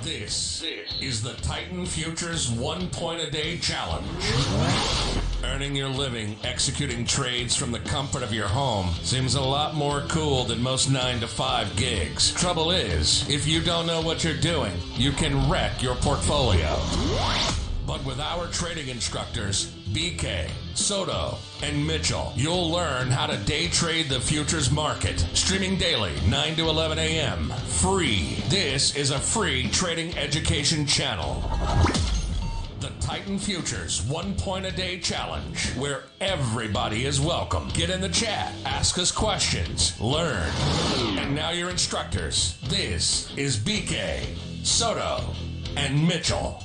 This is the Titan Futures 1 point a day challenge. Earning your living executing trades from the comfort of your home seems a lot more cool than most 9 to 5 gigs. Trouble is, if you don't know what you're doing, you can wreck your portfolio. But with our trading instructors, BK, Soto, and Mitchell, you'll learn how to day trade the futures market. Streaming daily, 9 to 11 a.m. Free. This is a free trading education channel. The Titan Futures 1 point a day challenge, where everybody is welcome. Get in the chat, ask us questions, learn. And now your instructors. This is BK, Soto, and Mitchell.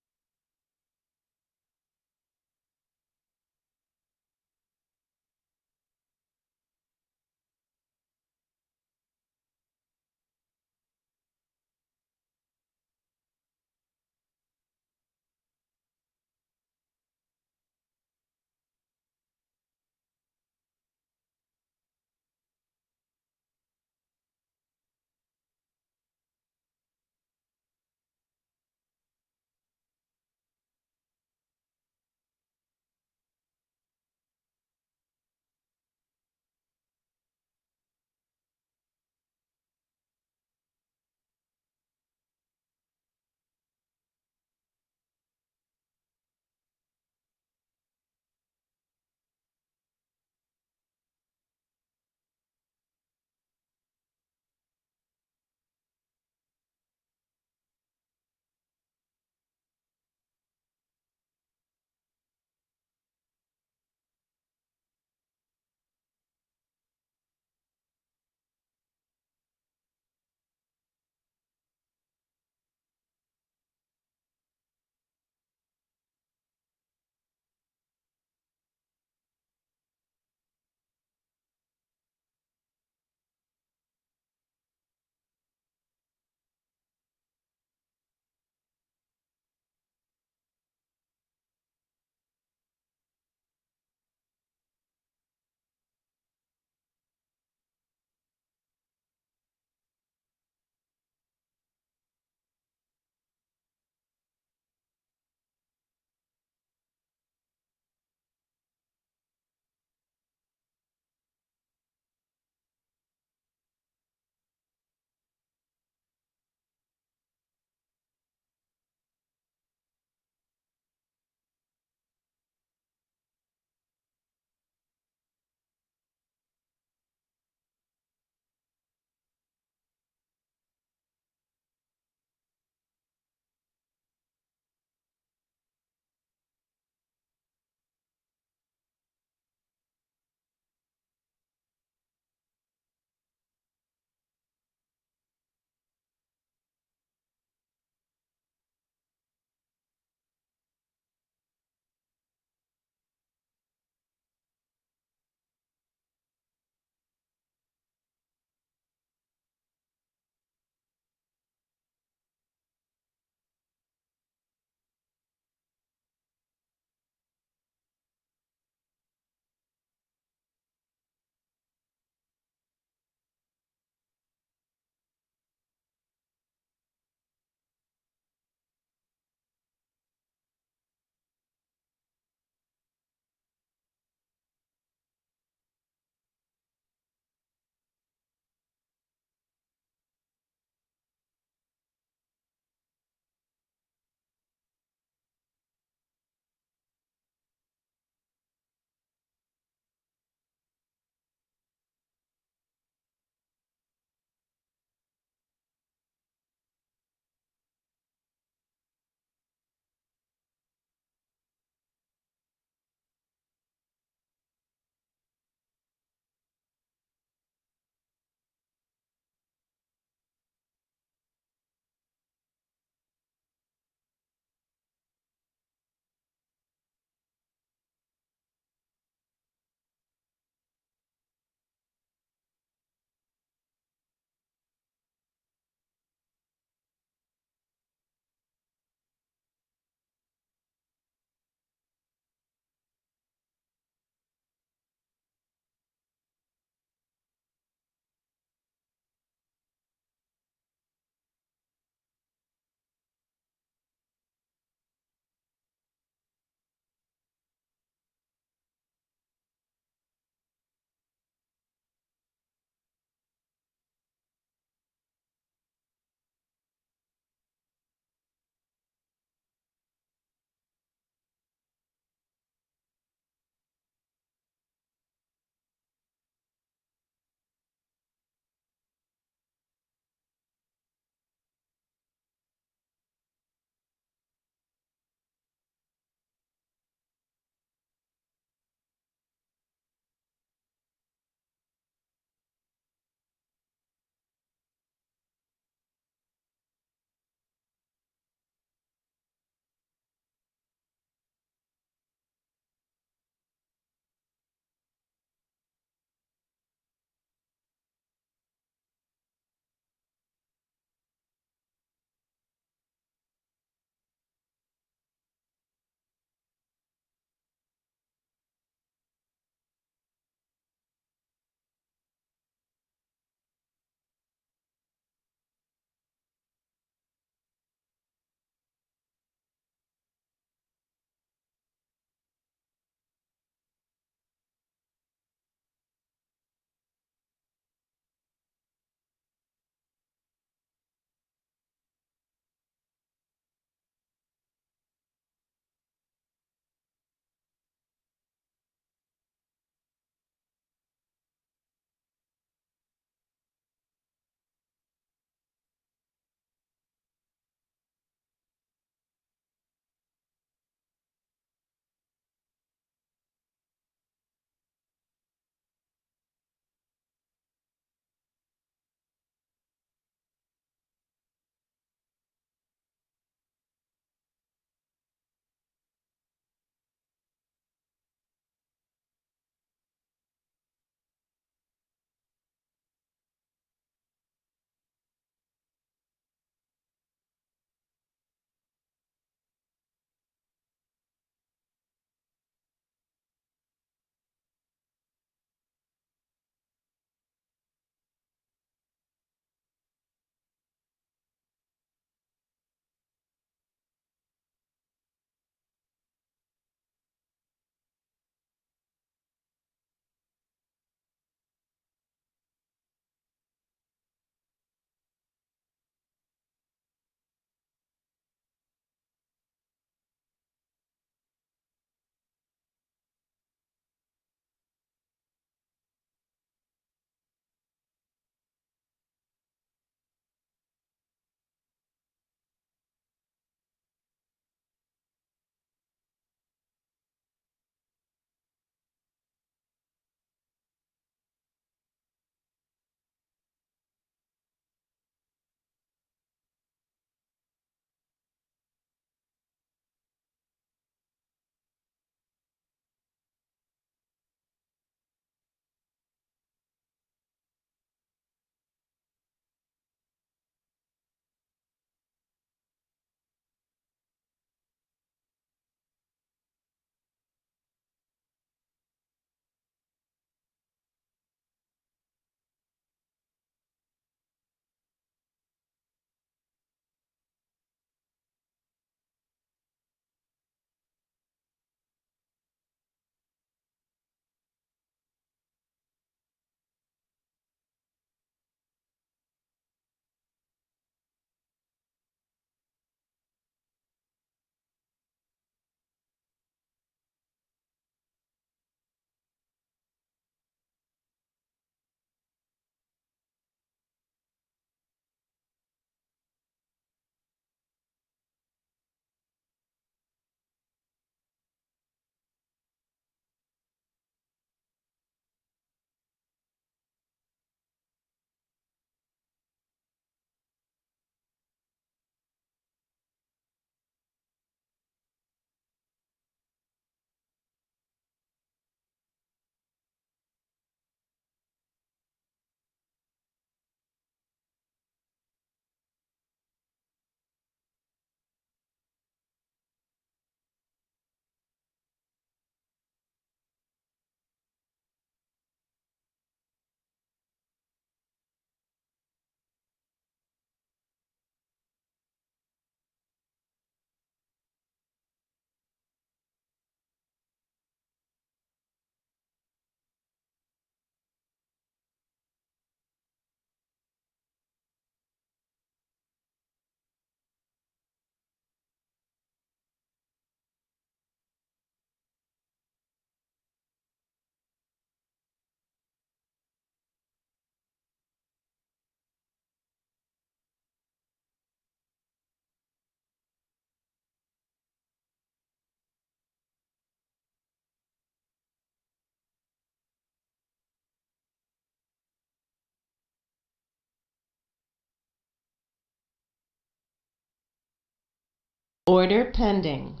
Order pending.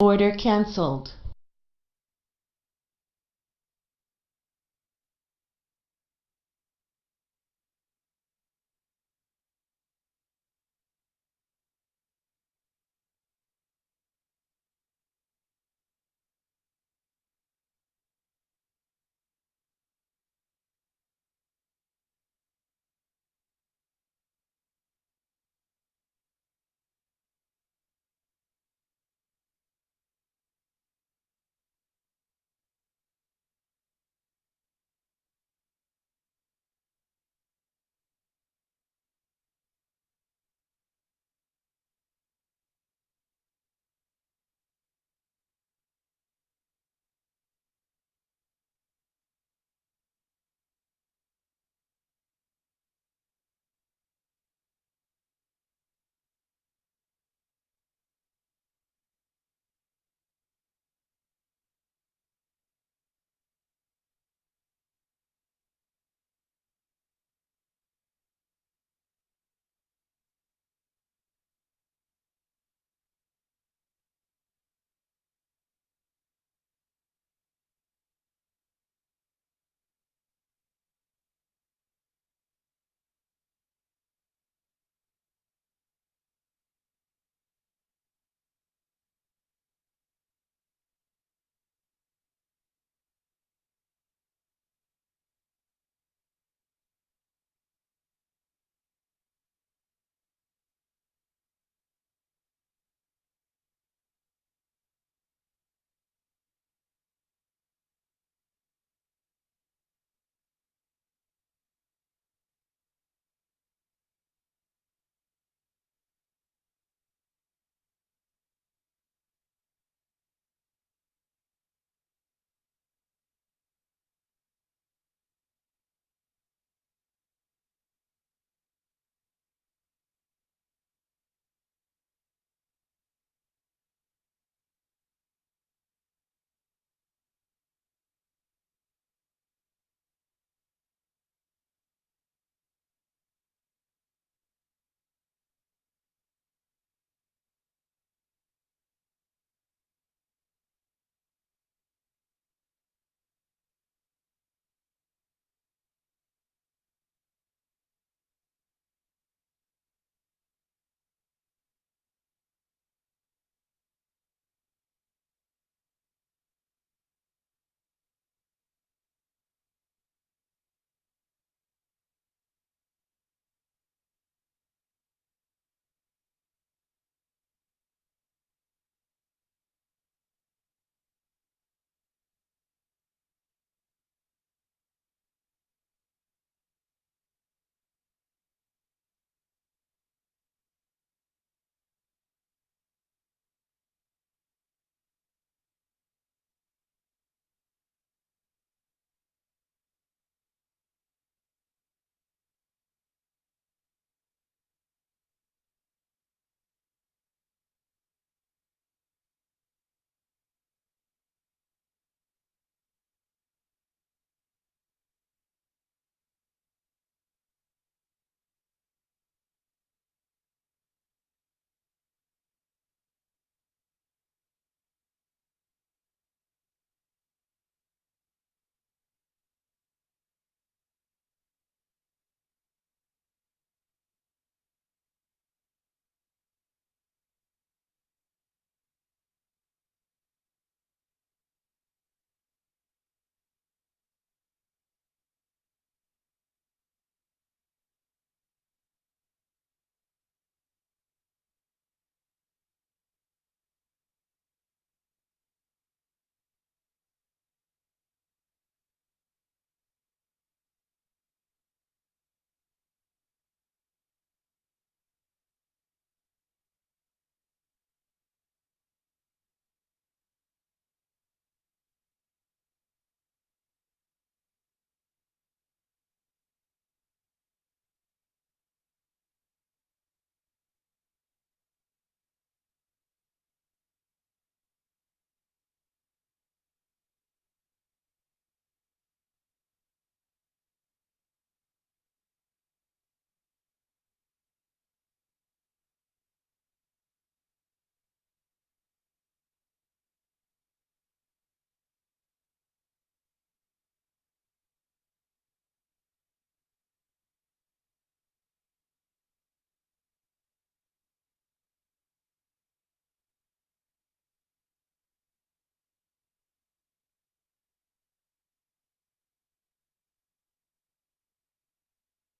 Order canceled.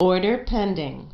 Order pending.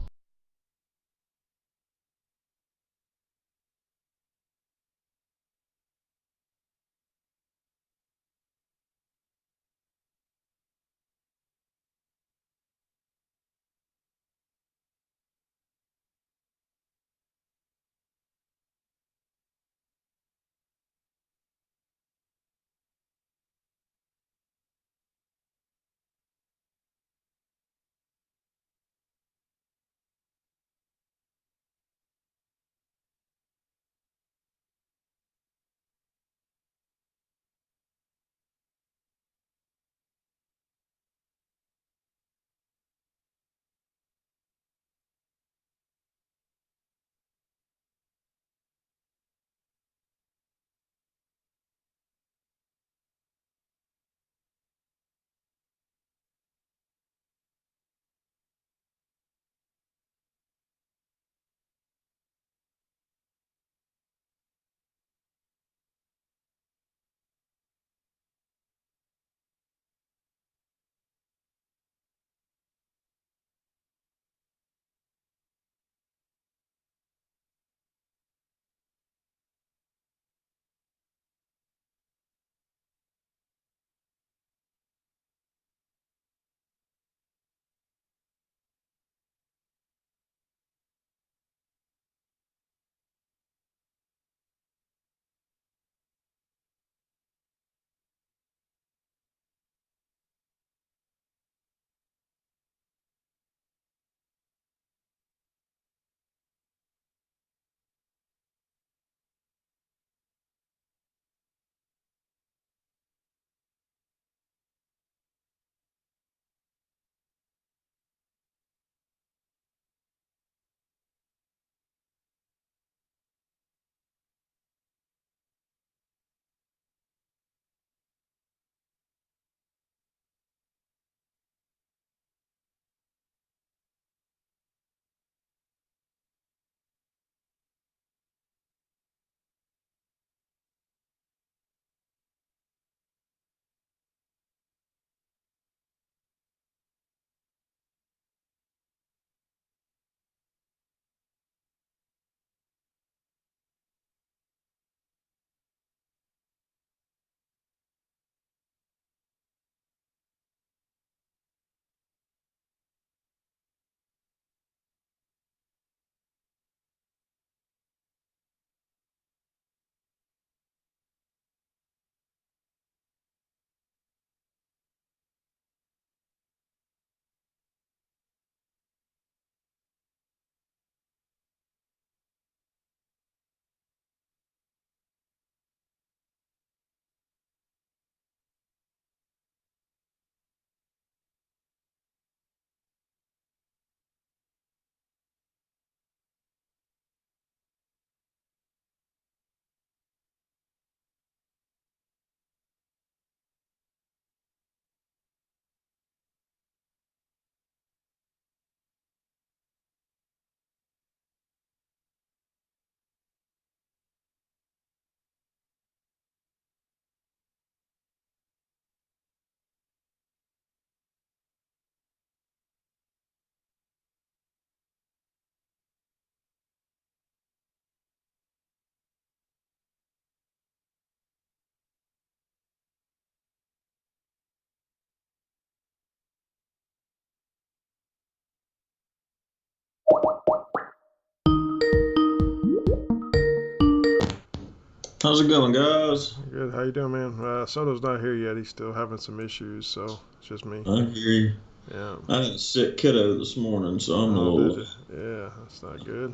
How's it going, guys? Good. How you doing, man? Soto's not here yet. He's still having some issues, so it's just me. I hear you. Yeah. I had a sick kiddo this morning, so I'm a Oh, did little. you? Yeah, that's not good.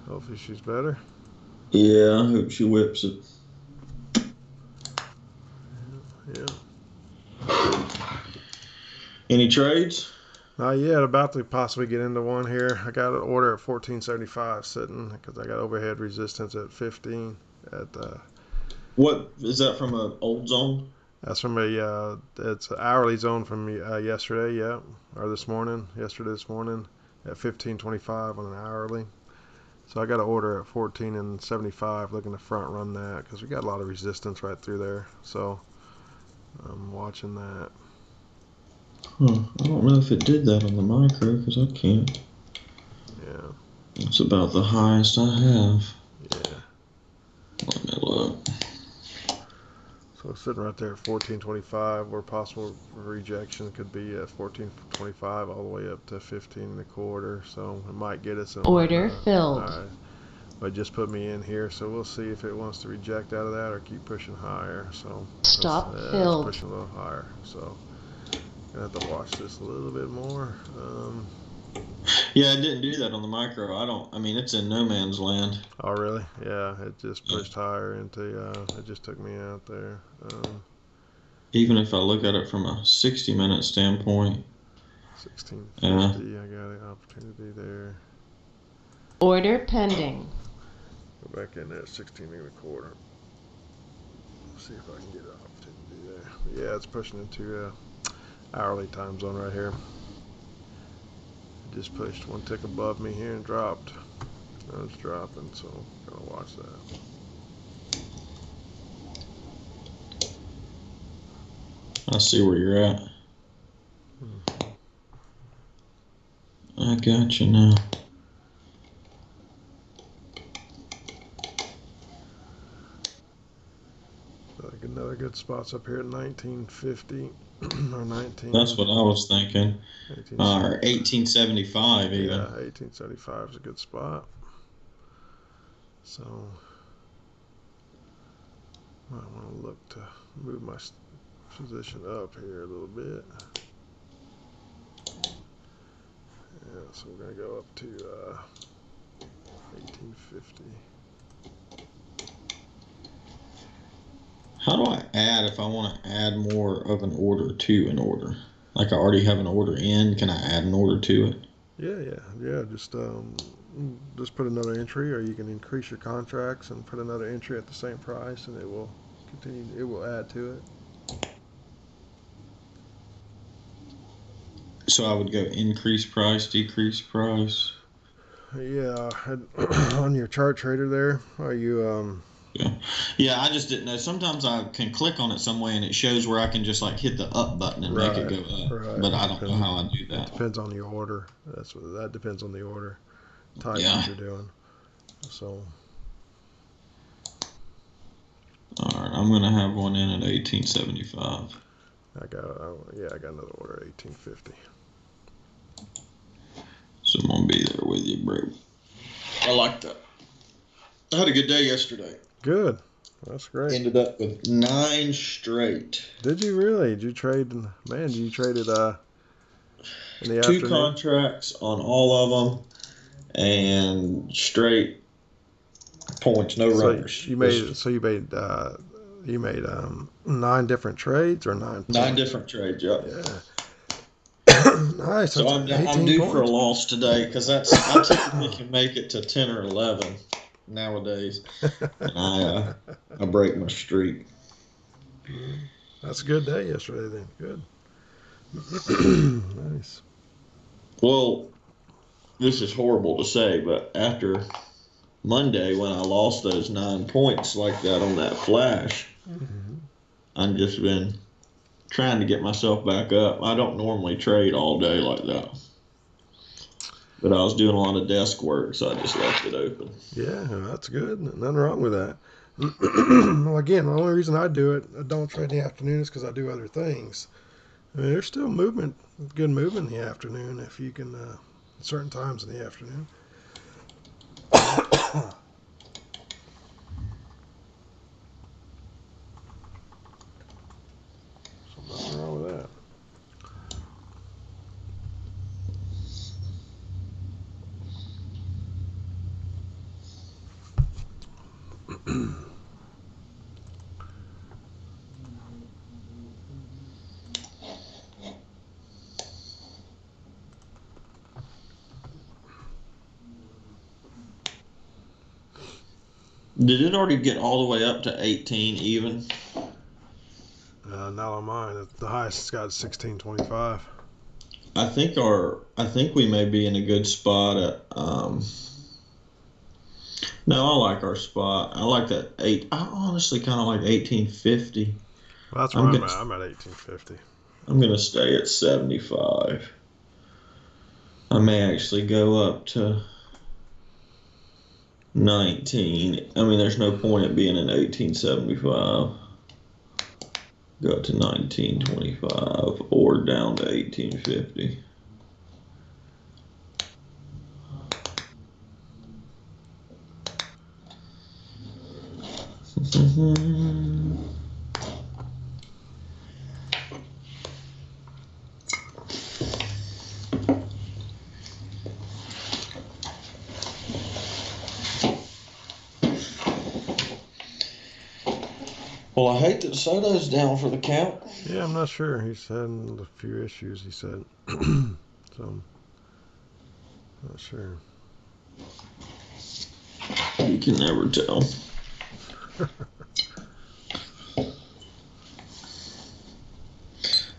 Hopefully she's better. Yeah, I hope she whips it. Yeah. Any trades? Not yet. About to possibly get into one here. I got an order at 1475 sitting because I got overhead resistance at 15. What is that from an old zone? That's from it's an hourly zone from yesterday, yeah, or this morning. Yesterday, this morning at 1525 on an hourly. So I got an order at 14 and 75, looking to front run that because we got a lot of resistance right through there. So I'm watching that. Huh. I don't know if it did that on the micro because I can't. Yeah. It's about the highest I have. Yeah. Let me look. So it's sitting right there at 14.25, where possible rejection could be at 14.25 all the way up to 15.25. So it might get us in. Order filled. All right. But just put me in here, so we'll see if it wants to reject out of that or keep pushing higher. So Stop it's filled. pushing a little higher. So gonna have to watch this a little bit more. Yeah, it didn't do that on the micro. I mean, it's in no man's land. Oh really? Yeah, it just pushed higher into. It just took me out there. Even if I look at it from a 60-minute standpoint. 1650. I got an opportunity there. Order pending. Go back in there, 16.25. See if I can get an opportunity there. Yeah, it's pushing into hourly time zone right here. It just pushed one tick above me here and dropped. Now it's dropping, so I'm gonna watch that. I see where you're at. I got you now. Like another good spot's up here at 1950 or 19. That's what I was thinking. Or 1875 even. Yeah, 1875 is a good spot. So I want to look to move my position up here a little bit. Yeah, so we're going to go up to 1850. How do I add if I want to add more of an order to an order? Like I already have an order in, can I add an order to it? Yeah. Just put another entry, or you can increase your contracts and put another entry at the same price, and it will continue. It will add to it. So I would go increase price, decrease price. Yeah, on your chart trader there, are you Yeah, I just didn't know. Sometimes I can click on it some way and it shows where I can just like hit the up button and make it go up. Right. But I don't know how I do that. Depends on your order. That depends on the order type Yeah. that you're doing. So All right, I'm gonna have one in at 1875. I got another order at 1850. So I'm gonna be there with you, bro. I like that. I had a good day yesterday. Good. That's great. Ended up with 9 straight. Did you really? Did you trade? Man, you traded in the 2 afternoon? contracts on all of them, and straight points, no runners. You made 9 different trades or 9 points? 9 different trades. Yep. Yeah. Nice. So I'm due for a loss today because I typically can make it to 10 or 11 nowadays, and I break my streak. That's a good day yesterday then. Good. Nice. Well, this is horrible to say, but after Monday when I lost those 9 points like that on that flash, I've just been trying to get myself back up. I don't normally trade all day like that, but I was doing a lot of desk work, so I just left it open. Yeah, that's good. Nothing wrong with that. Well, again, the only reason I do it, I don't trade in the afternoon, is because I do other things. I mean, there's still good movement in the afternoon if you can, certain times in the afternoon. So nothing wrong with that. Did it already get all the way up to 18 even? Not on mine. The highest it's got is 16.25. I think we may be in a good spot at no, I like our spot. I like that 8. I honestly kind of like 1850. Well, that's where I'm at. I'm at 1850. I'm going to stay at 75. I may actually go up to 19. I mean, there's no point in being in 1875. Go up to 1925 or down to 1850. Well, I hate that Soto's down for the count. Yeah, I'm not sure. He's had a few issues, he said. So, not sure. You can never tell.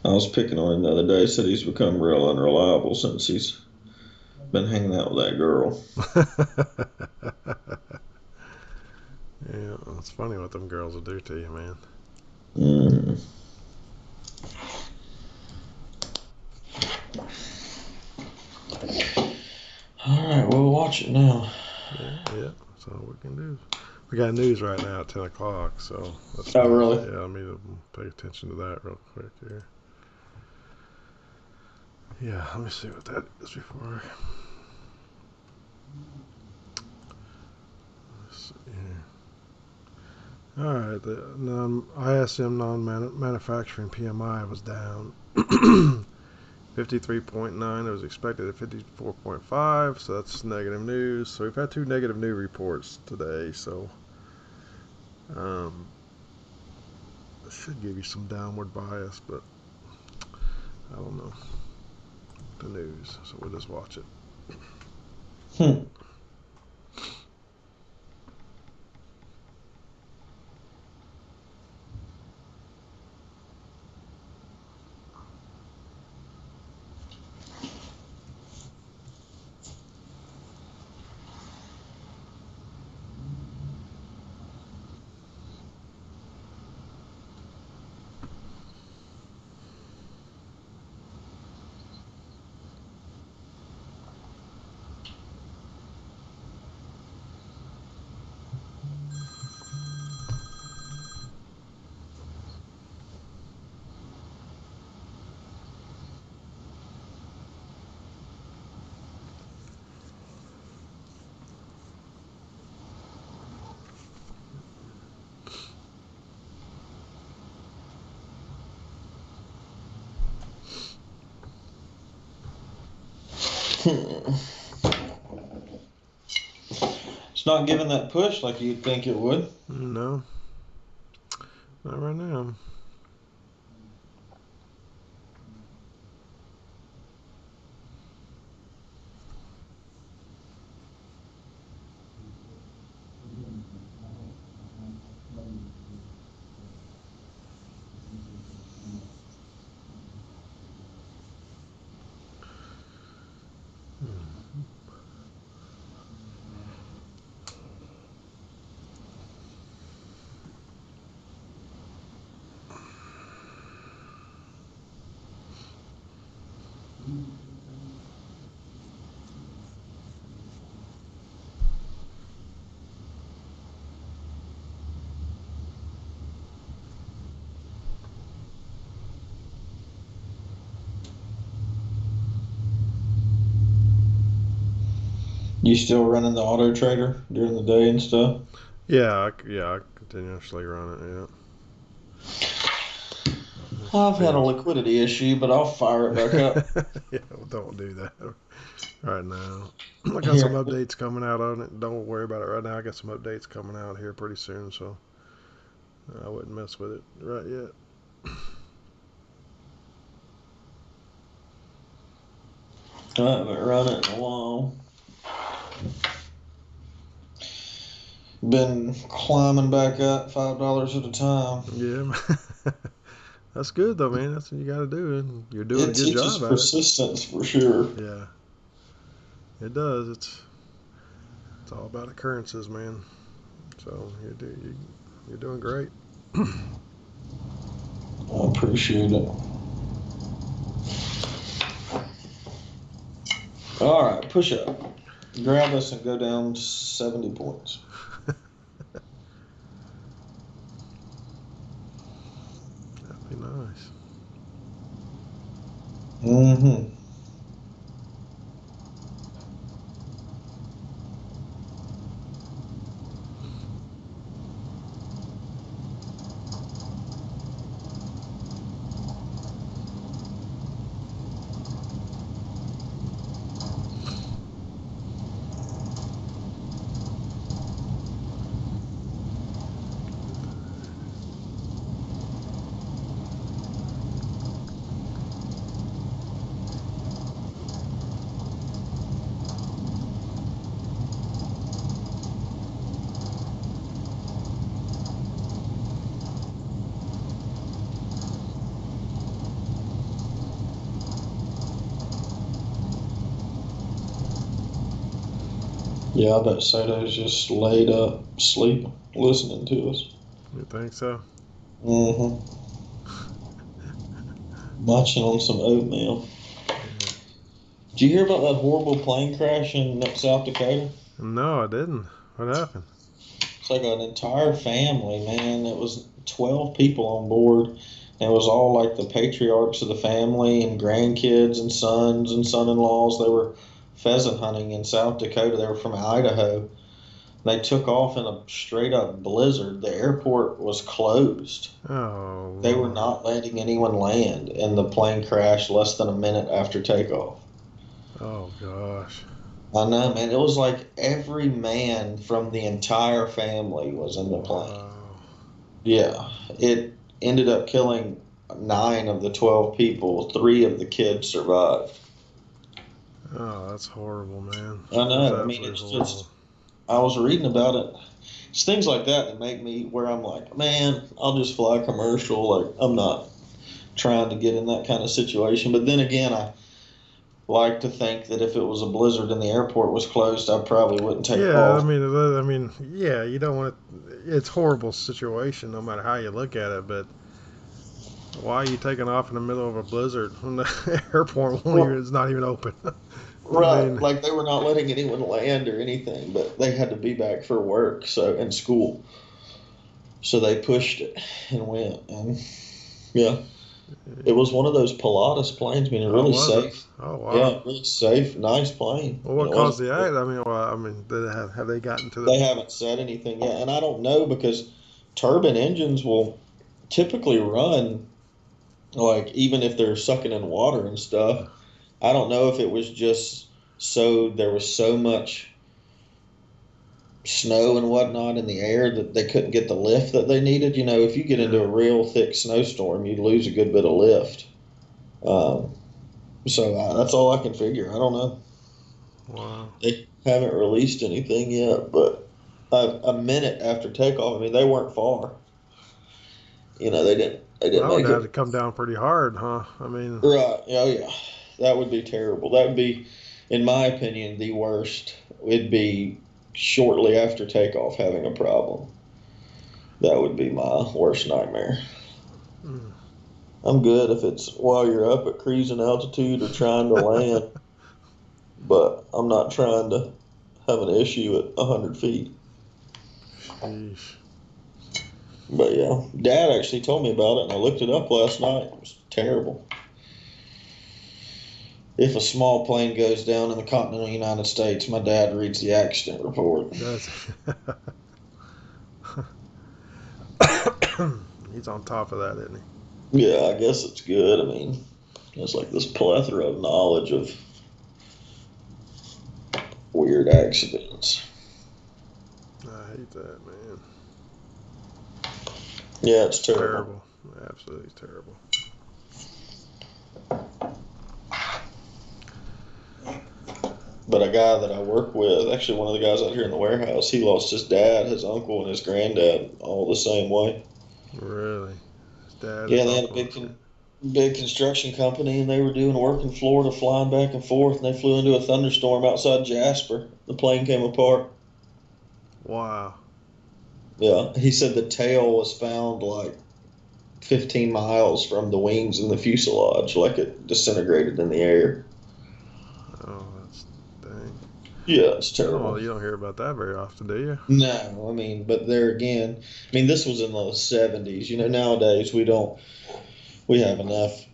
I was picking on him the other day. Said he's become real unreliable since he's been hanging out with that girl. Yeah, it's funny what them girls will do to you, man. Mm. All right, we'll watch it now. Yeah, that's all we can do. We got news right now at 10 o'clock, so. Oh, really? Yeah, I need to pay attention to that real quick here. Yeah, let me see what that is before. Let's see here. All right, the ISM non-manufacturing PMI was down 53.9. It was expected at 54.5, so that's negative news. So we've had two negative news reports today, so it should give you some downward bias, but I don't know the news, so we'll just watch it. It's not giving that push like you'd think it would. No, not right now. You still running the auto trader during the day and stuff? Yeah, I continuously run it. Yeah. I've had a liquidity issue, but I'll fire it back up. Yeah, well, don't do that right now. I got some updates coming out on it. Don't worry about it right now. I got some updates coming out here pretty soon, so I wouldn't mess with it right yet. I haven't run it in a while. Been climbing back up $5 at a time. Yeah, that's good though, man. That's what you got to do, and you're doing a good job at it. Persistence for sure. Yeah, it does. It's all about occurrences, man. So you're doing great. I appreciate it. All right, push up. Grab us and go down 70 points. That'd be nice. Mm-hmm. Yeah, I bet Sato's just laid up, sleeping, listening to us. You think so? Mm-hmm. Munching on some oatmeal. Did you hear about that horrible plane crash in South Dakota? No, I didn't. What happened? It's like an entire family, man. It was 12 people on board. And it was all like the patriarchs of the family and grandkids and sons and son-in-laws. They were pheasant hunting in South Dakota. They were from Idaho. They took off in a straight-up blizzard. The airport was closed. Oh. They were not letting anyone land, and the plane crashed less than a minute after takeoff. Oh, gosh. I know, man. It was like every man from the entire family was in the plane. Wow. Yeah. It ended up killing 9 of the 12 people. 3 of the kids survived. Oh, that's horrible, man. I know. That's I mean, absolutely it's horrible. just, I was reading about it. It's things like that make me where I'm like, man, I'll just fly commercial. Like, I'm not trying to get in that kind of situation. But then again, I like to think that if it was a blizzard and the airport was closed, I probably wouldn't take Yeah, off. I mean, yeah, you don't want it. It's a horrible situation, no matter how you look at it. But why are you taking off in the middle of a blizzard when the airport is not even open? Right, I mean, like they were not letting anyone land or anything, but they had to be back for work, so and school. So they pushed it and went, and yeah, it was one of those Pilatus planes. I mean, really was it? safe. Oh, wow. Yeah, really safe, nice plane. Well, what It caused the wasn't- accident? I mean, have they gotten to They the? haven't said anything yet, and I don't know because turbine engines will typically run like even if they're sucking in water and stuff. I don't know if it was just so there was so much snow and whatnot in the air that they couldn't get the lift that they needed. You know, if you get into a real thick snowstorm, you lose a good bit of lift. So that's all I can figure. I don't know. Wow. They haven't released anything yet, but a minute after takeoff, I mean, they weren't far. You know, they didn't That would make have it. to come down pretty hard, huh? I mean, Right. Oh, yeah. That would be terrible. That would be, in my opinion, the worst. It'd be shortly after takeoff having a problem. That would be my worst nightmare. Mm. I'm good if it's while you're up at cruising altitude or trying to land, but I'm not trying to have an issue at 100 feet. sheesh. But yeah, Dad actually told me about it, and I looked it up last night. It was terrible. If a small plane goes down in the continental United States, my dad reads the accident report. That's he's on top of that, isn't he? Yeah, I guess it's good. I mean, there's like this plethora of knowledge of weird accidents. I hate that, man. Yeah, it's terrible. Terrible. Absolutely terrible. But a guy that I work with, actually one of the guys out here in the warehouse, he lost his dad, his uncle, and his granddad all the same way. Really? His dad. Yeah, his they had a uncle. big construction company, and they were doing work in Florida, flying back and forth, and they flew into a thunderstorm outside Jasper. The plane came apart. Wow. Yeah, he said the tail was found like 15 miles from the wings and the fuselage, like it disintegrated in the air. Oh, that's Yeah, it's Oh, terrible. you don't hear about that very often, do you? No, I mean, but there again, I mean, this was in the 70s. Nowadays we have enough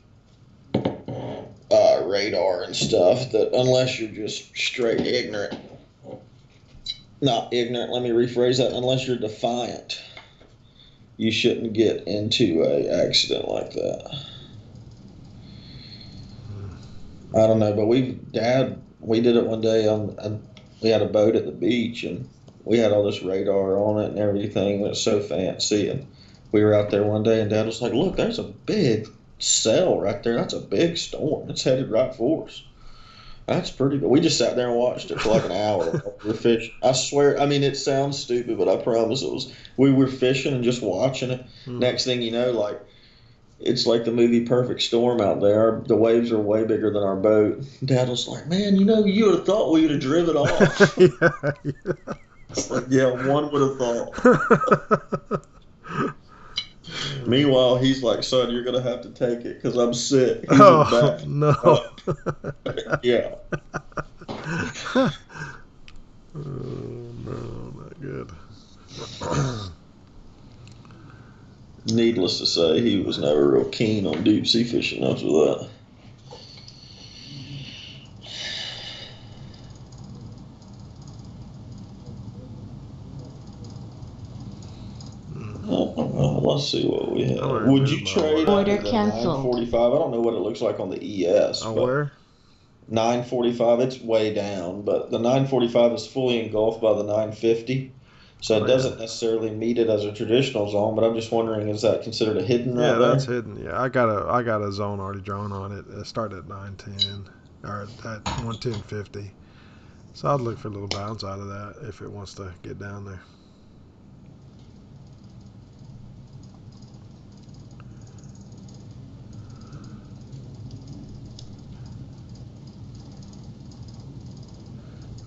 radar and stuff that unless you're just straight ignorant, not ignorant, let me rephrase that, unless you're defiant, you shouldn't get into a accident like that. I don't know, but we did it one day we had a boat at the beach and we had all this radar on it and everything. It was so fancy, and we were out there one day and Dad was like, "Look, there's a big cell right there. That's a big storm. It's headed right for us." That's pretty good. We just sat there and watched it for like an hour. We were fishing. I swear, I mean, it sounds stupid, but I promise it was. We were fishing and just watching it. Next thing you know, like, it's like the movie Perfect Storm out there. The waves are way bigger than our boat. Dad was like, "Man, you would have thought we would have driven off." It's like, yeah, one would have thought. Meanwhile, he's like, "Son, you're going to have to take it because I'm sick." He's back. No. Yeah. Oh, no, not good. Needless to say, he was never real keen on deep sea fishing after that. Let's see what we have. Alright, Would you move trade on. Order the canceled. 945? I don't know what it looks like on the ES. On but where? 945, it's way down, but the 945 is fully engulfed by the 950. So it Oh, doesn't necessarily meet it as a traditional zone, but I'm just wondering, is that considered a hidden right Yeah, there? that's hidden. Yeah, I got a zone already drawn on it. It started at 910 or at 110.50. So I'd look for a little bounce out of that if it wants to get down there.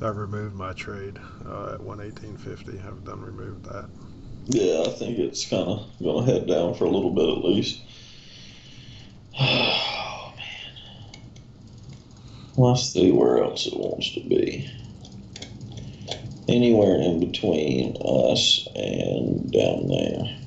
I've removed my trade at 118.50. I've done removed that. Yeah, I think it's kind of going to head down for a little bit at least. Oh, man. Let's see where else it wants to be. Anywhere in between us and down there.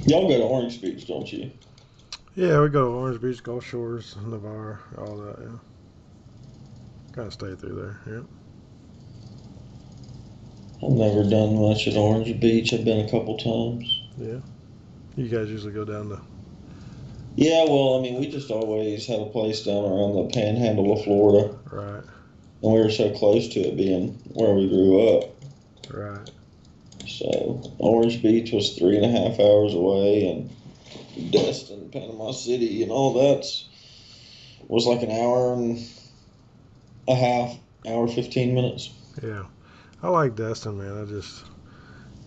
Y'all go to Orange Beach, don't you? Yeah, we go to Orange Beach, Gulf Shores, Navarre, all that. Yeah, kind of stay through there. Yeah. I've never done much at Orange Beach. I've been a couple times. Yeah. You guys usually go down to. Yeah, well, I mean, we just always had a place down around the panhandle of Florida. Right. And we were so close to it being where we grew up. Right. So Orange Beach was 3.5 hours away, and Destin, Panama City, and all that was like an hour and a half, hour 15 minutes. Yeah. I like Destin, man.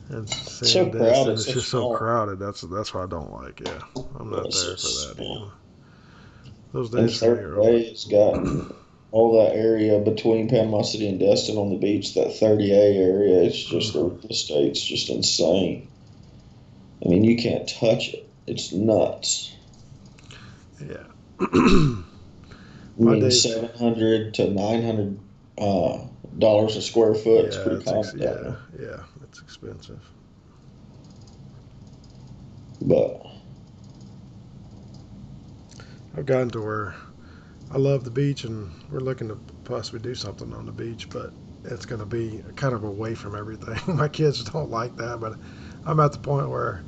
And So seeing crowded, Destin, it's so just small. so crowded. That's what I don't like. Yeah, I'm not It's there so for that. small. Those And days for me Third are Bay, over. it's got all that area between Panama City and Destin on the beach, that 30A area. It's just the real estate's just insane. I mean, you can't touch it. It's nuts. Yeah. I My mean, days- $700 to $900 dollars a square foot. It's Yeah, pretty common down yeah, there. yeah. It's expensive. But I've gotten to where I love the beach, and we're looking to possibly do something on the beach, but it's going to be kind of away from everything. My kids don't like that, but I'm at the point where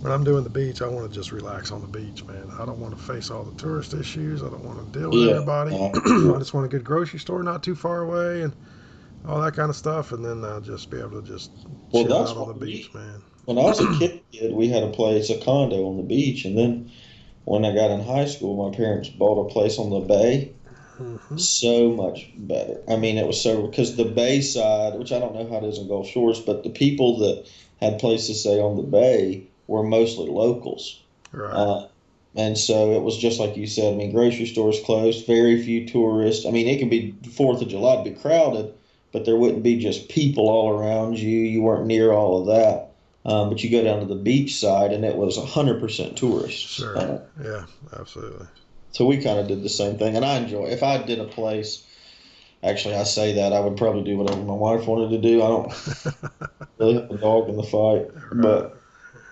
when I'm doing the beach, I want to just relax on the beach, man. I don't want to face all the tourist issues. I don't want to deal with Yeah. everybody. I just want a good grocery store not too far away and all that kind of stuff, and then I'll just be able to just Well, chill that's out on the what we- beach, man. when I was a kid, we had a place, a condo on the beach, and then when I got in high school, my parents bought a place on the bay. Hmm. So much better. I mean, it was so because the bay side, which I don't know how it is in Gulf Shores, but the people that had places say on the bay were mostly locals. Right. And so it was just like you said. I mean, grocery stores closed, very few tourists. I mean, it could be 4th of July, it'd be crowded, but there wouldn't be just people all around you. You weren't near all of that. But you go down to the beach side, and it was 100% tourists. Sure. Yeah, absolutely. So we kind of did the same thing, and I enjoy. If I did a place, actually, I say that I would probably do whatever my wife wanted to do. I don't really have a dog in the fight, but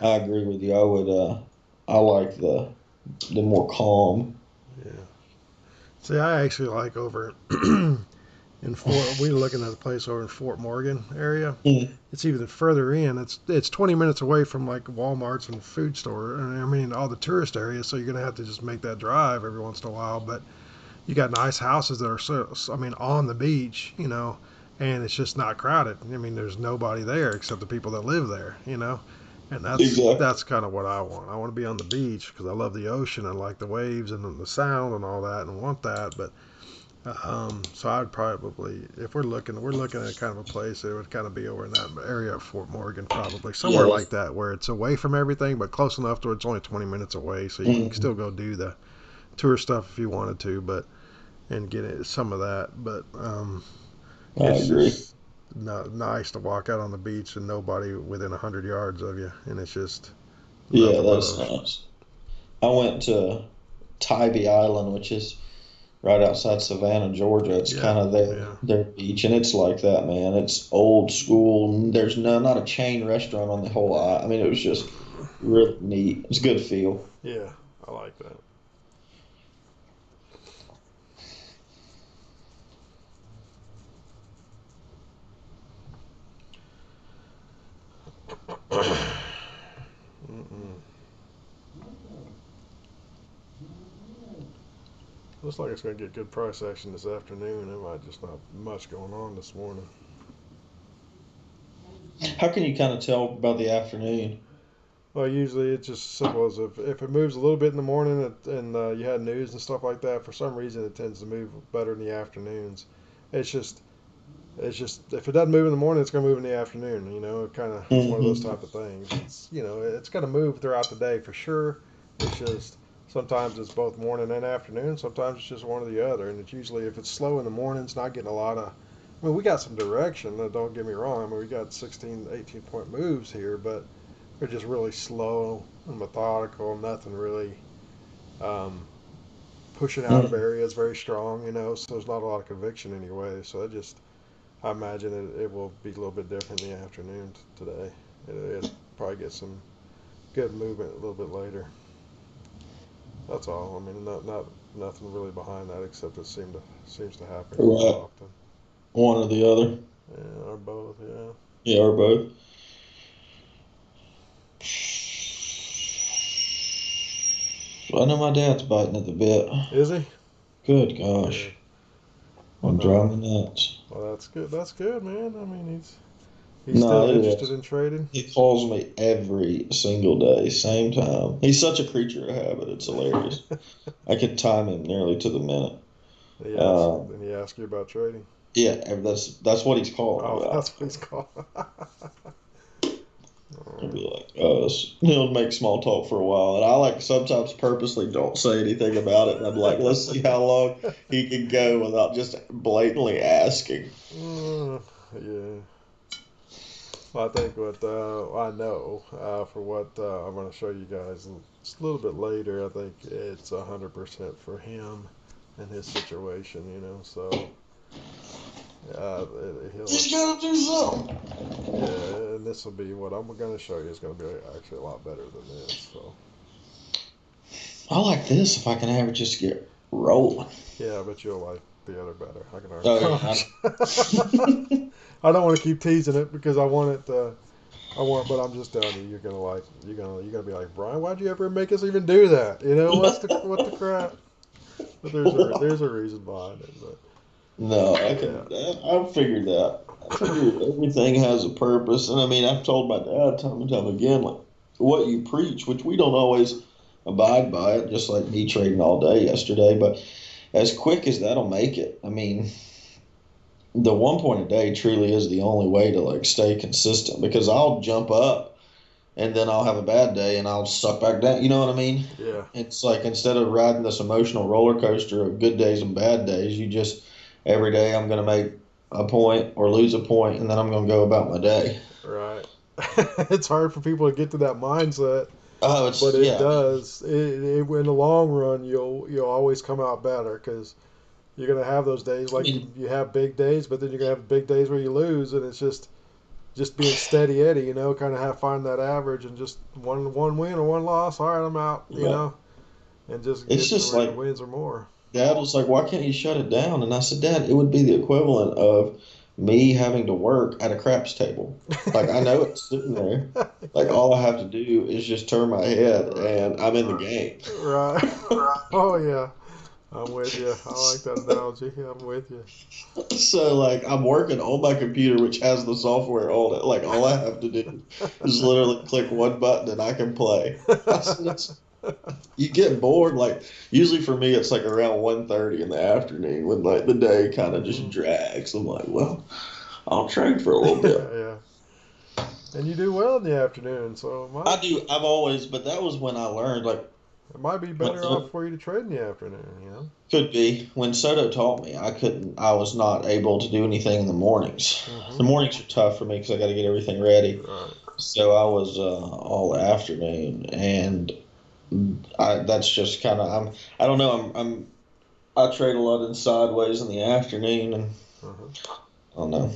I agree with you. I would. I like the more calm. Yeah. See, I actually like over in Fort. We were looking at a place over in Fort Morgan area. Mm. It's even further in. It's 20 minutes away from like Walmart's and food store, and I mean all the tourist areas. So you're gonna have to just make that drive every once in a while. But you got nice houses that are I mean, on the beach, and it's just not crowded. I mean, there's nobody there except the people that live there, and Exactly. that's kind of what I want. I want to be on the beach because I love the ocean and like the waves and the sound and all that, and want that. But so I'd probably, if we're looking at kind of a place, it would kind of be over in that area of Fort Morgan, probably somewhere Yeah. like that, where it's away from everything, but close enough to where it's only 20 minutes away, so you can Mhm. still go do the tour stuff if you wanted to, but and get some of that. But I it's agree. just nice to walk out on the beach and nobody within 100 yards of you, and it's just Yeah, nothing but that's ocean. nice. I went to Tybee Island, which is right outside Savannah, Georgia. It's Yeah, kind of yeah. their beach, and it's like that, man. It's old school. There's not a chain restaurant on the whole island. I mean, it was just really neat. It's a good feel. Yeah, I like that. Mm-mm. Looks like it's going to get good price action this afternoon. There might just not much going on this morning. How can you kind of tell about the afternoon? Well, usually it's just simple as if it moves a little bit in the morning and you had news and stuff like that, for some reason it tends to move better in the afternoons. It's just if it doesn't move in the morning, it's going to move in the afternoon. Kind of it's one of those Hmm. type of things. It's going to move throughout the day for sure. It's just sometimes it's both morning and afternoon. Sometimes it's just one or the other. And it's usually if it's slow in the morning, it's not getting a lot of. I mean, we got some direction. Don't get me wrong. I mean, we got 16, 18 point moves here, but they're just really slow and methodical. Nothing really um, pushing out of areas very strong. So there's not a lot of conviction anyway. So I imagine it will be a little bit different in the afternoon today. It'll probably get some good movement a little bit later. That's all. I mean, not nothing really behind that except it seems to happen quite Right. often. One or the other. Yeah, or both. Yeah. Yeah, or both. I know my dad's biting at the bit. Is he? Good Yeah. gosh. Well, I'm driving no. me nuts. Well, that's good. That's good, man. I mean, he's No, still it interested is. in trading. He calls me every single day, same time. He's such a creature of habit. It's hilarious. I could time him nearly to the minute. Uh, Then he asks you about trading. yeah, and that's what he's calling Oh, about. that's what he's called. He'll be like, he'll make small talk for a while, and I like sometimes purposely don't say anything about it. And I'm like, let's see how long he can go without just blatantly asking. Yeah. Well, I think what I know for what I'm going to show you guys just a little bit later, I think it's 100% for him and his situation, So he'll He's got to do something. yeah, and this will be what I'm going to show you is going to be actually a lot better than this. So I like this if I can ever just get rolling. yeah, I bet you'll like the other better. I can Oh, already. I don't want to keep teasing it because I want it. But I'm just telling you, you're gonna be like, Brian, why'd you ever make us even do that? What the crap? But there's a reason behind it. But no, I yeah, can. I've figured that. I figured everything has a purpose, and I mean, I've told my dad time and time again, like what you preach, which we don't always abide by it, just like me trading all day yesterday. But as quick as that'll make it, I mean, the 1 point a day truly is the only way to like stay consistent because I'll jump up and then I'll have a bad day and I'll suck back down. You know what I mean? Yeah. It's like instead of riding this emotional roller coaster of good days and bad days, you just every day I'm going to make a point or lose a point, and then I'm going to go about my day. Right. It's hard for people to get to that mindset, Oh, it's but it yeah, does. In the long run, you'll always come out better because you're gonna have those days. I Like mean, you have big days, but then you're gonna have big days where you lose, and it's just being steady Eddie. Kind of find that average and just one win or one loss. All right, I'm out. right. And just It's get to just where the like wins or more. Dad was like, "Why can't you shut it down?" And I said, "Dad, it would be the equivalent of me having to work at a craps table. Like I know it's sitting there. Like Yeah. all I have to do is just turn my head, Right. and I'm in the game." Right. Oh yeah. I'm with you. I like that analogy. I'm with you. So like I'm working on my computer, which has the software on it. Like all I have to do is literally click one button and I can play. I said, you get bored. Like usually for me, it's like around 1:30 in the afternoon when like the day kind of just Mhm. drags. I'm like, well, I'll trade for a little bit. Yeah. And you do well in the afternoon, so I do. I've always, but that was when I learned. Like it might be when better off for you to trade in the afternoon. could be when Soto taught me, I couldn't. I was not able to do anything in the mornings. Mm-hmm. The mornings are tough for me because I got to get everything ready. Right. So I was all afternoon, and that's just kind of I don't know. I trade a lot in sideways in the afternoon, and Uh-huh. I don't know.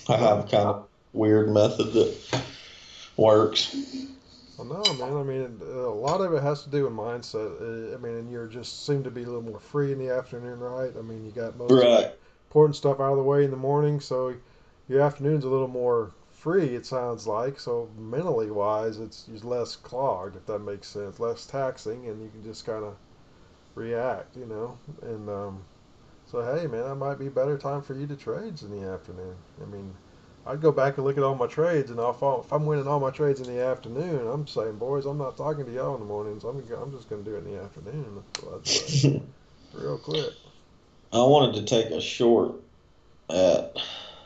I have kind of weird method that works. Well, no, man. I mean, a lot of it has to do with mindset. I mean, and you just seem to be a little more free in the afternoon, right? I mean, you got most of the Right. important stuff out of the way in the morning, so your afternoon's a little more free. It sounds like so mentally wise, it's less clogged, if that makes sense, less taxing, and you can just kind of react. And so hey, man, that might be a better time for you to trades in the afternoon. I mean, I'd go back and look at all my trades, and if I'm winning all my trades in the afternoon, I'm saying, boys, I'm not talking to y'all in the mornings. I'm just going to do it in the afternoon. That's what I'd say, real quick. I wanted to take a short at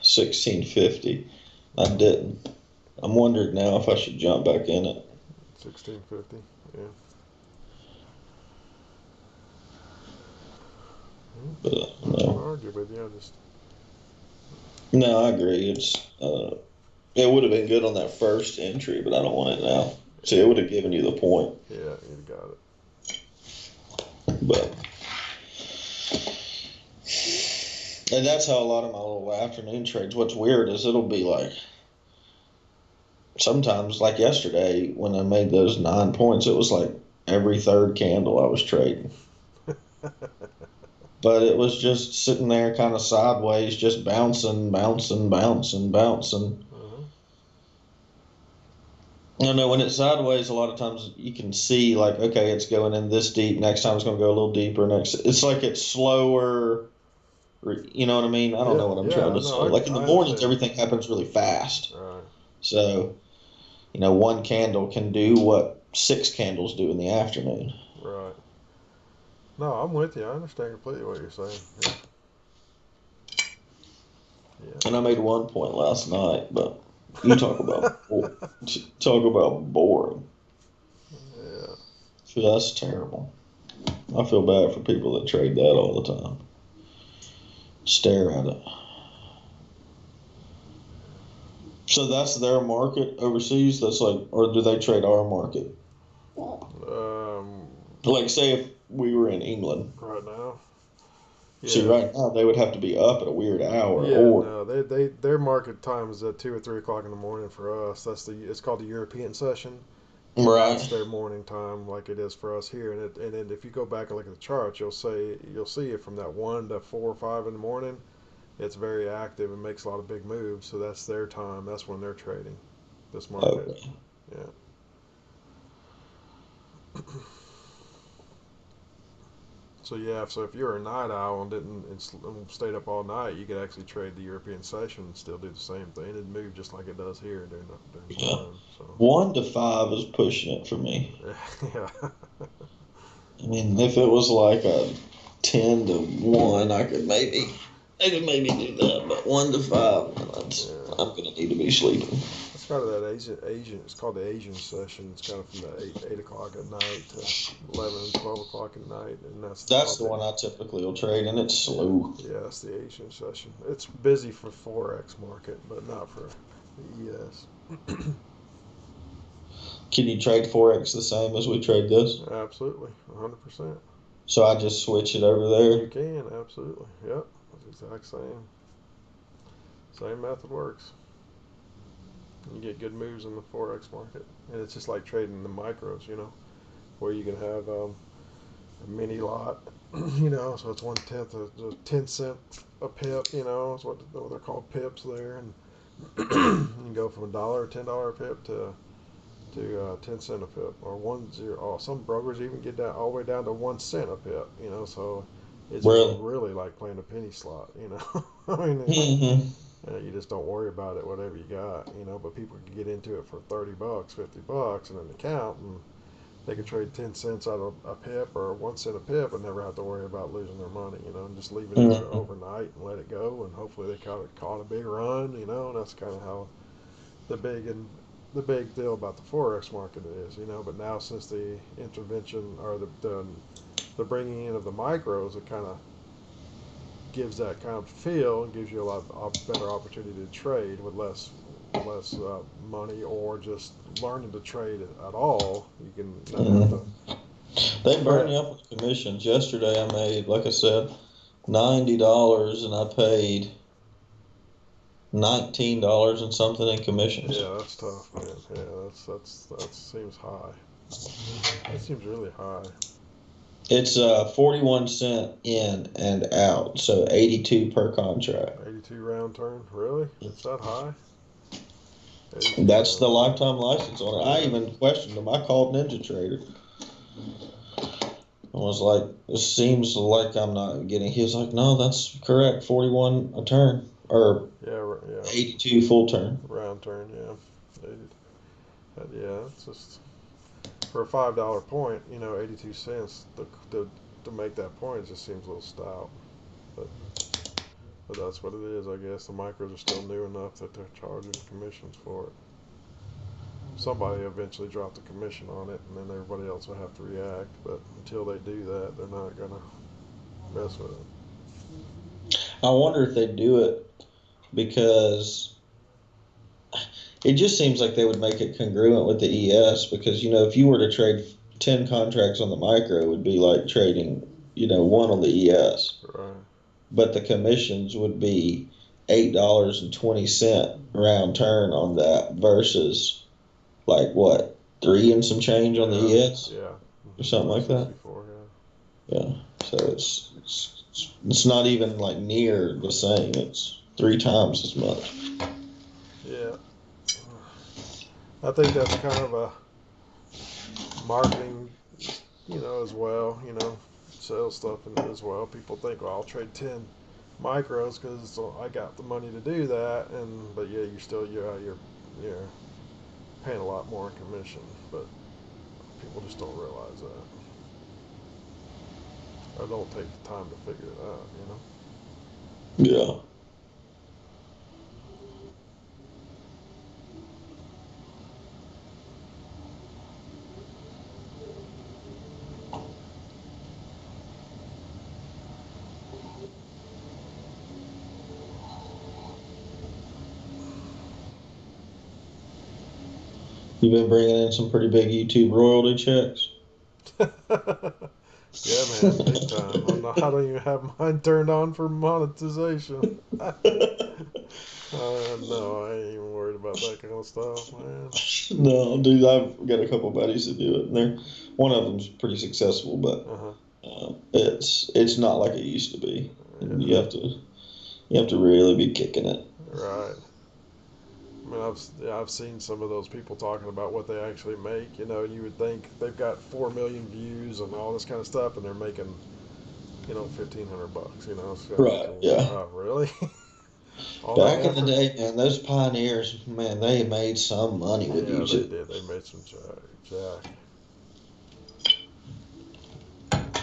1650. I didn't. I'm wondering now if I should jump back in it. 1650. Yeah. But I'm not going to no. argue with you. I just No, I agree. It would have been good on that first entry, but I don't want it now. See, it would have given you the point. yeah, you got it. But and that's how a lot of my little afternoon trades. What's weird is it'll be like sometimes like yesterday when I made those 9 points, it was like every third candle I was trading. But it was just sitting there kind of sideways, just bouncing, bouncing, bouncing, bouncing. Uh-huh. I know when it's sideways, a lot of times you can see like, okay, it's going in this deep. Next time it's going to go a little deeper. It's like it's slower. You know what I mean? I don't know what I'm trying to say. Like in the mornings, everything happens really fast. Right. So, one candle can do what 6 candles do in the afternoon. Right. No, I'm with you. I understand completely what you're saying. Yeah. And I made 1 point last night, but you talk about boring. Yeah. So that's terrible. I feel bad for people that trade that all the time. Stare at it. So that's their market overseas. That's like, or do they trade our market? Like, say if we were in England. Right now. Yeah. See, right now they would have to be up at a weird hour. Yeah, or no, their market time is at 2 or 3 o'clock in the morning for us. It's called the European session. right. That's their morning time, like it is for us here. And then if you go back and look at the charts, you'll see it from that 1 to 4 or 5 in the morning. It's very active and makes a lot of big moves. So that's their time. That's when they're trading this market. Okay. Yeah. So if you're a night owl and stayed up all night, you could actually trade the European session and still do the same thing. It'd move just like it does here during the Yeah. morning. So 1 to 5 is pushing it for me. yeah. I mean, if it was like a 10 to 1, I could maybe do that. But 1 to 5, I'm gonna need to be sleeping. That's It's kind of that Asian. It's called the Asian session. It's kind of from the 8 o'clock at night to 11 and 12 o'clock at night, and That's the one I typically will trade, and it's slow. Yeah, it's the Asian session. It's busy for Forex market, but not for the ES. Can you trade Forex the same as we trade this? Absolutely, 100%. So I just switch it over You there? can, absolutely. Yep, that's the exact same method works. You get good moves in the Forex market. And it's just like trading the micros, where you can have a mini lot, so it's 1/10 of 10 cent a pip, it's what they're called pips there. And you can go from $1 or $10 a pip to 10 cent a pip, or 1 0. Oh, some brokers even get down all the way down to 1 cent a pip, so it's really like playing a penny slot, I mean, you just don't worry about it, whatever you got, but people can get into it for $30, $50 in an account, and they can trade 10 cents out of a pip or 1 cent a pip and never have to worry about losing their money, and just leave it in there overnight and let it go, and hopefully they caught a big run, and that's kind of how the big deal about the Forex market is, but now since the intervention or the bringing in of the micros, it kind of gives that kind of feel and gives you a lot better opportunity to trade with less money, or just learning to trade at all. You can not have to. They burn you up with commissions. Yesterday I made, like I said, $90, and I paid $19 and something in commissions. Yeah, that's tough, man. Yeah, that seems high. That seems really high. It's 41 cent in and out, so 82 per contract. 82 round turn, really? It's that high? That's the lifetime license on it. I even questioned him. I called Ninja Trader. I was like, "This seems like I'm not getting." He was like, "No, that's correct. 41 a turn, or 82 full turn." Round turn, yeah. Yeah, it's just for a $5 point, 82 cents to make that point. It just seems a little stout, but that's what it is, I guess. The micros are still new enough that they're charging commissions for it. Somebody eventually dropped the commission on it, and then everybody else will have to react. But until they do that, they're not gonna mess with it. I wonder if they do it because it just seems like they would make it congruent with the ES. Because if you were to trade 10 contracts on the micro, it would be like trading one on the ES. Right. But the commissions would be $8.20 round turn on that versus like what, 3 and some change on the ES? Yeah. Or something like that. Yeah. So it's not even like near the same. It's 3 times as much. Yeah. I think that's kind of a marketing, as well, sales stuff as well. People think, well, I'll trade 10 micros because I got the money to do that, but yeah, you're paying a lot more in commission, but people just don't realize that, or don't take the time to figure it out, Yeah. You've been bringing in some pretty big YouTube royalty checks. Yeah, man, big time. I don't even have mine turned on for monetization. No, I ain't even worried about that kind of stuff, man. No, dude, I've got a couple buddies that do it, and one of them's pretty successful, but it's not like it used to be. Yeah. You have to really be kicking it. Right. I mean, I've seen some of those people talking about what they actually make, and you would think they've got 4 million views and all this kind of stuff, and they're making, $1,500, Right, yeah. Oh, really? Back in the day, man, those pioneers, man, they made some money with YouTube. They did. They made some jack.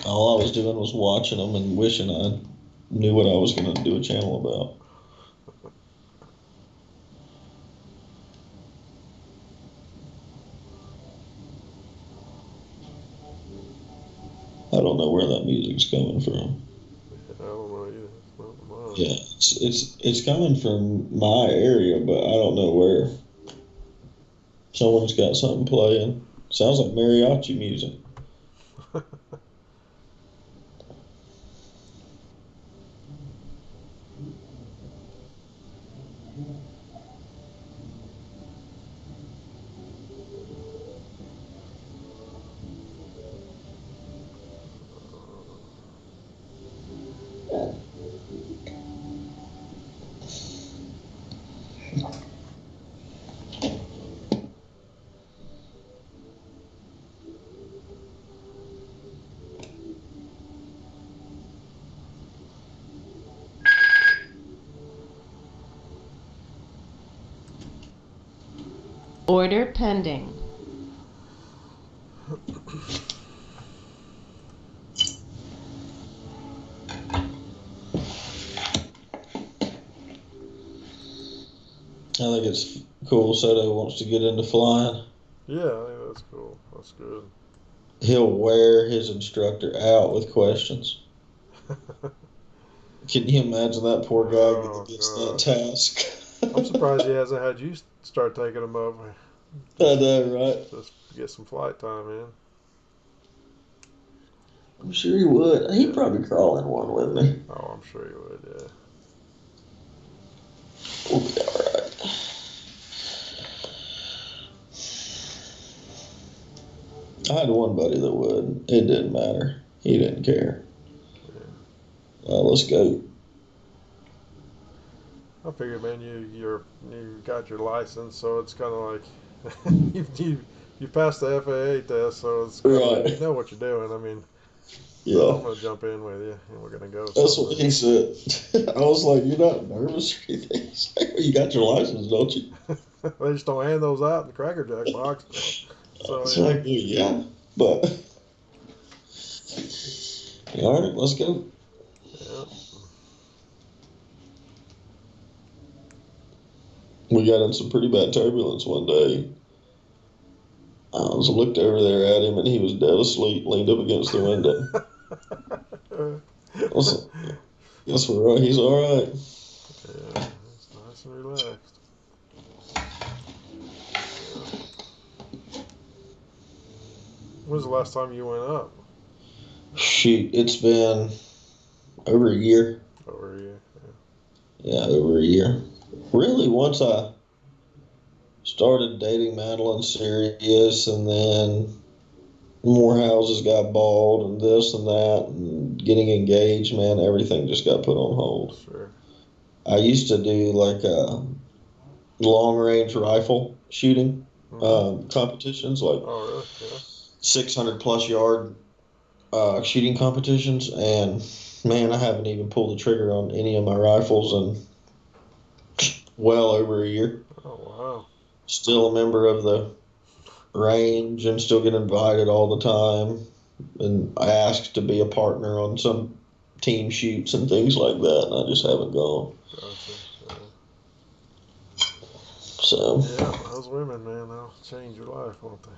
All I was doing was watching them and wishing I knew what I was going to do a channel about. I don't know where that music's coming from. I don't know either. It's not mine. Yeah, it's coming from my area, but I don't know where. Someone's got something playing. Sounds like mariachi music. Order pending. I think it's cool. Soto wants to get into flying. Yeah, I think that's cool. That's good. He'll wear his instructor out with questions. Can you imagine that poor guy Oh, gets God. that task? I'm surprised he hasn't had you start taking them up I know, right? just to get some flight time in. I'm sure he would. He'd probably crawl in one with me. Oh, I'm sure he would, yeah. We'll be all right. I had one buddy that would. It didn't matter. He didn't care. Let's go. I figured, man, you got your license, so it's kind of like you passed the FAA test, so it's kind of Right. like you know what you're doing. I mean, Yeah. so I'm gonna jump in with you, and we're gonna go. That's somewhere. what he said. I was like, "You're not nervous or anything?" He's like, "Well, you got your license, don't you?" They just don't hand those out in the Cracker Jack box. So It's yeah. like, well, yeah, but all right, let's go. Yeah. We got in some pretty bad turbulence one day. I was looked over there at him, and he was dead asleep, leaned up against the window. I was like, "Yes, we're right. He's all right." Yeah, it's nice and relaxed. When was the last time you went up? Shoot, it's been over a year. Over here. Yeah, over a year. Really, once I started dating Madeline serious, and then more houses got bought, and this and that, and getting engaged, man, everything just got put on hold. Sure. I used to do like long range rifle shooting competitions, like Oh, really? Yeah. 600 plus yard shooting competitions, and man, I haven't even pulled the trigger on any of my rifles in well over a year. Oh, wow. Still a member of the range and still get invited all the time, and asked to be a partner on some team shoots and things like that, and I just haven't gone. Gotcha. So Yeah, those women, man, they'll change your life, won't they?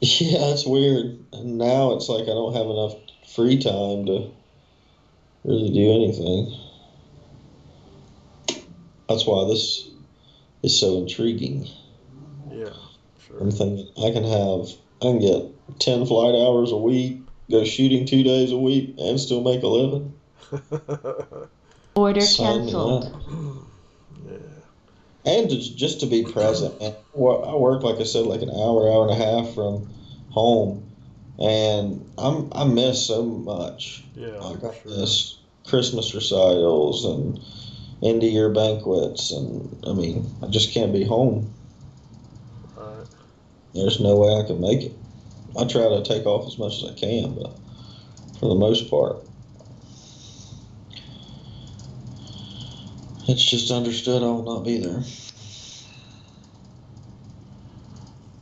yeah, it's weird. And now it's like I don't have enough free time to really do anything. That's why this is so intriguing. Yeah, sure. I'm thinking I can get 10 flight hours a week, go shooting 2 days a week, and still make a living. Order Sign me canceled. up. Yeah. And just to be present, man. I work, like I said, like an hour and a half from home, and I miss so much. Yeah, Like for I sure. miss Christmas recitals and end of year banquets, and I mean, I just can't be home. Right. There's no way I can make it. I try to take off as much as I can, but for the most part, it's just understood I will not be there.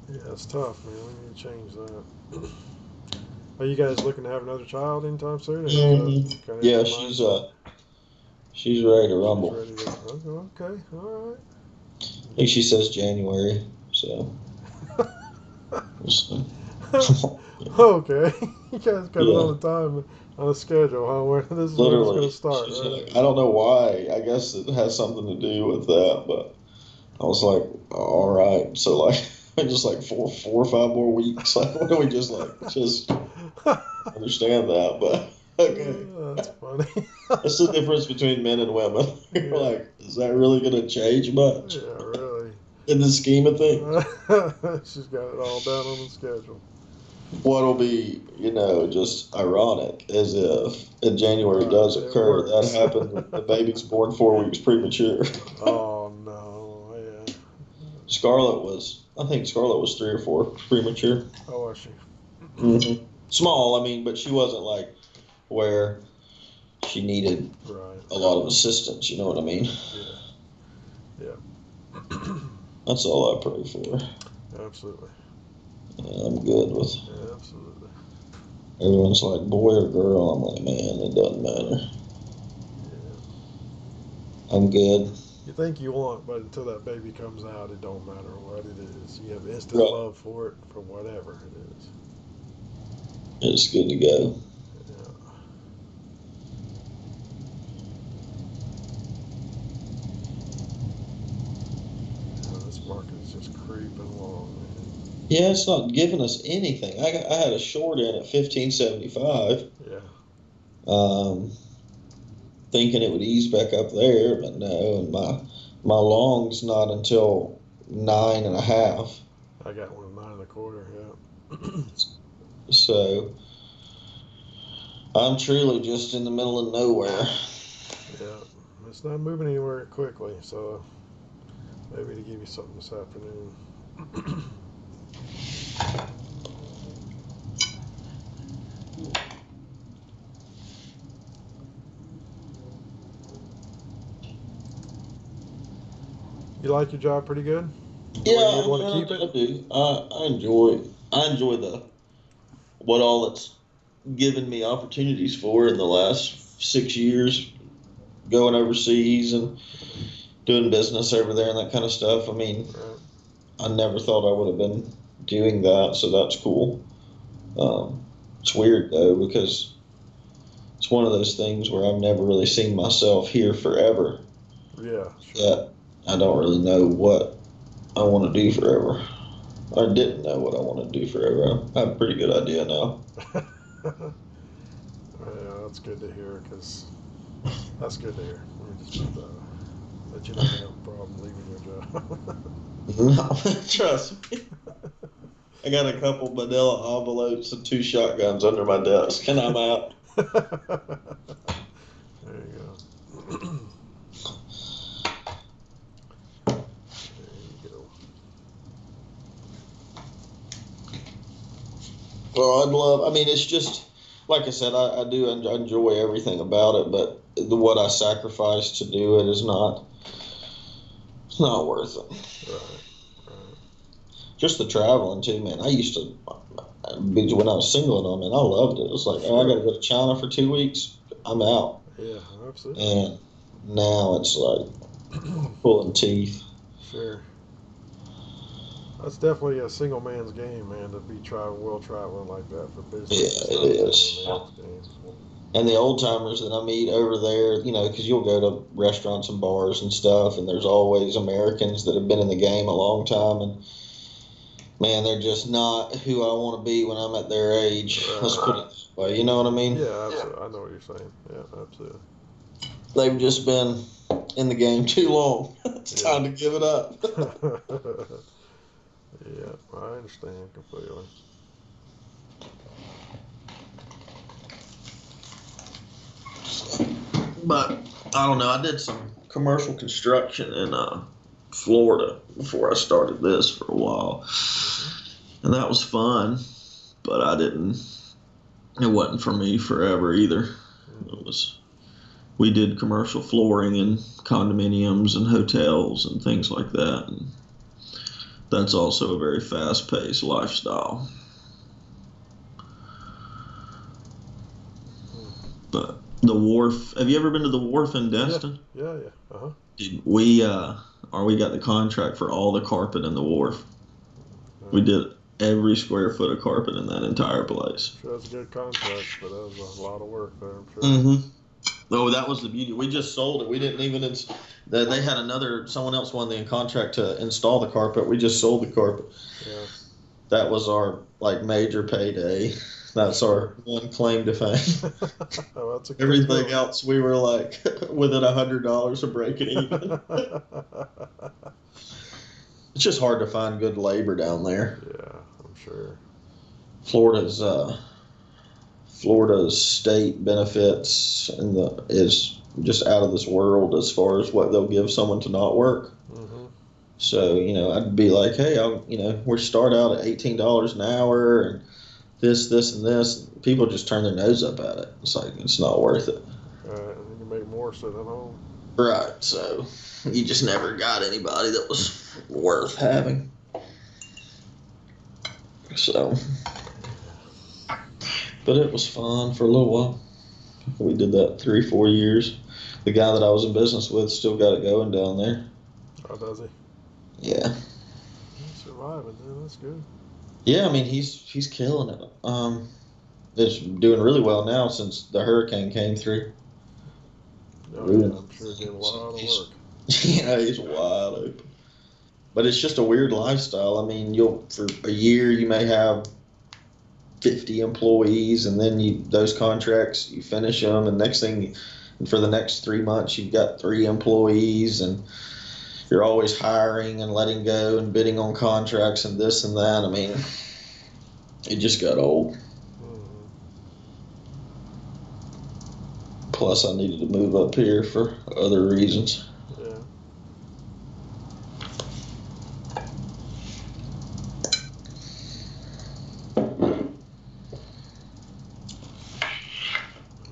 Yeah, it's tough, man. We need to change that. Are you guys looking to have another child anytime soon? Is that Mhm. kinda Yeah, your she's mindset? she's ready to She's rumble. ready to. Okay, all I think she says January, so we'll see. Okay, you guys got it Yeah. on the time, on the schedule, huh? Where this is when it's Literally, gonna start, she's right? like, I don't know why. I guess it has something to do with that, but I was like, all right. So like, just like four or five more weeks. Like, why don't we just understand that? But okay, That's funny. that's the difference between men and women. You're Yeah. like, is that really going to change much Yeah, really. in the scheme of things? She's got it all down on the schedule. What'll be, just ironic is if in January does It occur, that works. happened, the baby's born 4 weeks premature. Oh no, yeah. I think Scarlett was 3 or 4 premature. How was she? Mm-hmm. Small, I mean, but she wasn't like where she needed Right. a lot of assistance, you know what I mean? Yeah. That's all I pray for. Absolutely. I'm good with. Yeah, absolutely. Everyone's like, boy or girl? I'm like, man, it doesn't matter. Yeah. I'm good. You think you want, but until that baby comes out, it don't matter what it is. You have instant Right. love for it, for whatever it is. It's good to go. Yeah. This market is just creeping along, man. Yeah, it's not giving us anything. I had a short in at 15.75. Yeah. Thinking it would ease back up there, but no. And my long's not until 9.5. I got one at 9.25. Yeah. So I'm truly just in the middle of nowhere. Yeah. It's not moving anywhere quickly, so maybe to give you something this afternoon. You like your job pretty good? Yeah, You want to keep I it? do. I enjoy what all it's given me opportunities for in the last 6 years, going overseas and doing business over there and that kind of stuff. I mean, Right. I never thought I would have been doing that, so that's cool. It's weird though because it's one of those things where I've never really seen myself here forever. Yeah, sure. Yet I don't really know what I want to do forever. I didn't know what I want to do forever. I have a pretty good idea now. Yeah, that's good to hear. That's good to hear. Let me just put that you don't have a problem leaving your job. No, trust me. I got a couple manila envelopes and 2 shotguns under my desk, and I'm out. There you go. There you go. Well, I mean, it's just, like I said, I do enjoy everything about it, but what I sacrifice to do it is it's not worth it. Right. Just the traveling too, man. I used to, when I was single and all, man, I loved it. It was like, oh, I got to go to China for 2 weeks. I'm out. Yeah, absolutely. And now it's like pulling teeth. Sure. That's definitely a single man's game, man, to be world traveling like that for business. Yeah, it is. And the old timers that I meet over there, because you'll go to restaurants and bars and stuff, and there's always Americans that have been in the game a long time, and man, they're just not who I want to be when I'm at their age. Let's put it that way. You know what I mean? Yeah, absolutely. I know what you're saying. Yeah, absolutely. They've just been in the game too long. It's time to give it up. Yeah, I understand completely. But I don't know. I did some commercial construction in Florida before I started this for a while, and that was fun. But it wasn't for me forever either. We did commercial flooring in condominiums and hotels and things like that. And that's also a very fast-paced lifestyle. But the wharf, have you ever been to the wharf in Destin? Yeah. Uh-huh. We got the contract for all the carpet in the wharf. We did every square foot of carpet in that entire place. Sure, that's a good contract, but that was a lot of work there, I'm sure. Mm-hmm. Oh, that was the beauty. We just sold it. We didn't even. They had someone else won the contract to install the carpet. We just sold the carpet. Yeah. That was our major payday. That's our one claim to fame. Oh, that's a good Everything deal. else, we were like within $100 of breaking even. It's just hard to find good labor down there. Yeah, I'm sure. Florida's state benefits is just out of this world as far as what they'll give someone to not work. Mm-hmm. So, I'd be like, hey, we start out at $18 an hour and this, and this. People just turn their nose up at it. It's like, it's not worth it. Right, and you can make more sitting at home. Right. So you just never got anybody that was worth having. So, but it was fun for a little while. We did that 3-4 years. The guy that I was in business with still got it going down there. Oh, does he? Yeah. He's surviving, man. That's good. Yeah, I mean, he's killing it. It's doing really well now since the hurricane came through. Oh, yeah, I'm sure doing a lot of work. Yeah, he's wide open. But it's just a weird lifestyle. I mean, for a year you may have 50 employees, and then those contracts you finish them, and for the next 3 months you've got 3 employees, and you're always hiring and letting go and bidding on contracts and this and that. I mean, it just got old. Mm-hmm. Plus, I needed to move up here for other reasons. Yeah.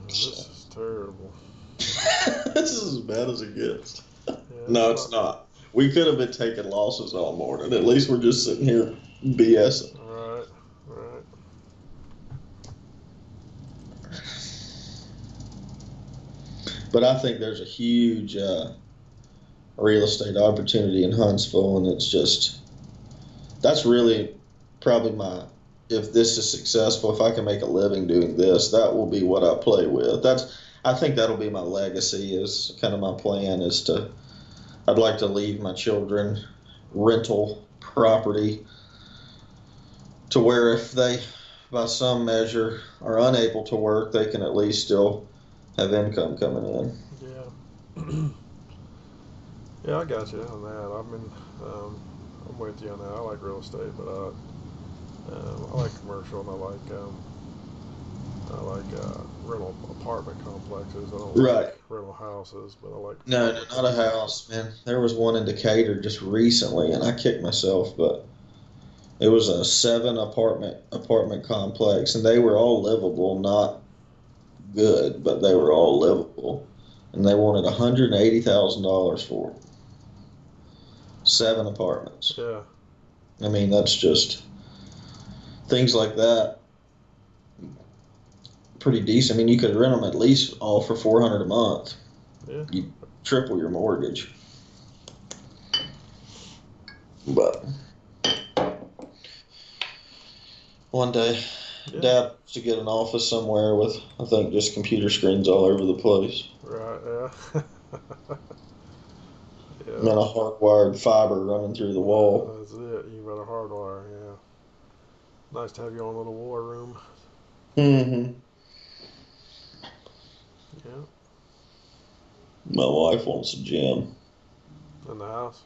This is terrible. This is as bad as it gets. Yeah, No, it's not. We could have been taking losses all morning. At least we're just sitting here BSing. Right, right. But I think there's a huge real estate opportunity in Huntsville, and that's really probably if this is successful, if I can make a living doing this, that will be what I play with. I think that'll be my legacy. Is kind of my plan I'd like to leave my children rental property to where if they, by some measure, are unable to work, they can at least still have income coming in. Yeah. Yeah, I got you on that. I'm with you on that. I like real estate, but I like commercial, and I like rental apartment complexes. I don't like rental houses, but I like. No, not a house, man. There was one in Decatur just recently, and I kicked myself, but it was a 7 apartment complex, and they were all livable, not good, but they were all livable, and they wanted $180,000 for it. 7 apartments. Yeah. I mean, that's just things like that. Pretty decent. I mean, you could rent them at least all for $400 a month. Yeah. You triple your mortgage. But one day, Yeah. Dad wants to get an office somewhere with, I think, just computer screens all over the place. Right. Yeah. Yeah. And then a hardwired fiber running through the wall. That's it. You got a hardwire. Yeah. Nice to have your own little war room. Mm-hmm. Yeah. My wife wants a gym. In the house.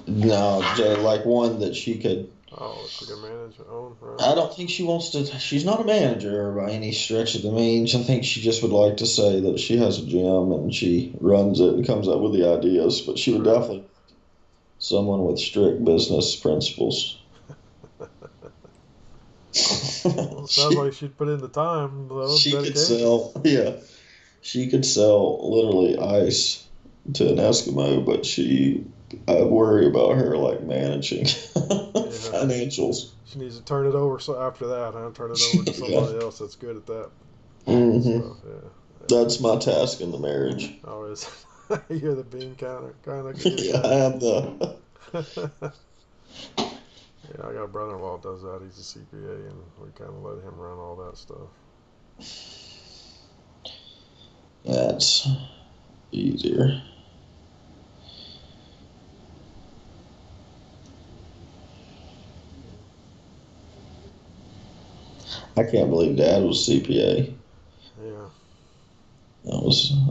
No, like one that she could. Oh, she can manage her own. Right. I don't think she wants to. She's not a manager by any stretch of the means. I think she just would like to say that she has a gym and she runs it and comes up with the ideas. But she would definitely someone with strict business principles. Well, it sounds like she'd put in the time. Though, She could dedication. sell. Yeah, she could sell literally ice to an Eskimo, but I worry about her like managing financials. She needs to turn it over. So after that, turn it over to somebody else that's good at that. Hmm. So, yeah. That's my task in the marriage. Oh, is you're the bean counter kind of. Yeah, I am the. Yeah, Yeah, I got a brother-in-law that does that. He's a CPA, and we kind of let him run all that stuff. That's easier. I can't believe Dad was CPA. Yeah,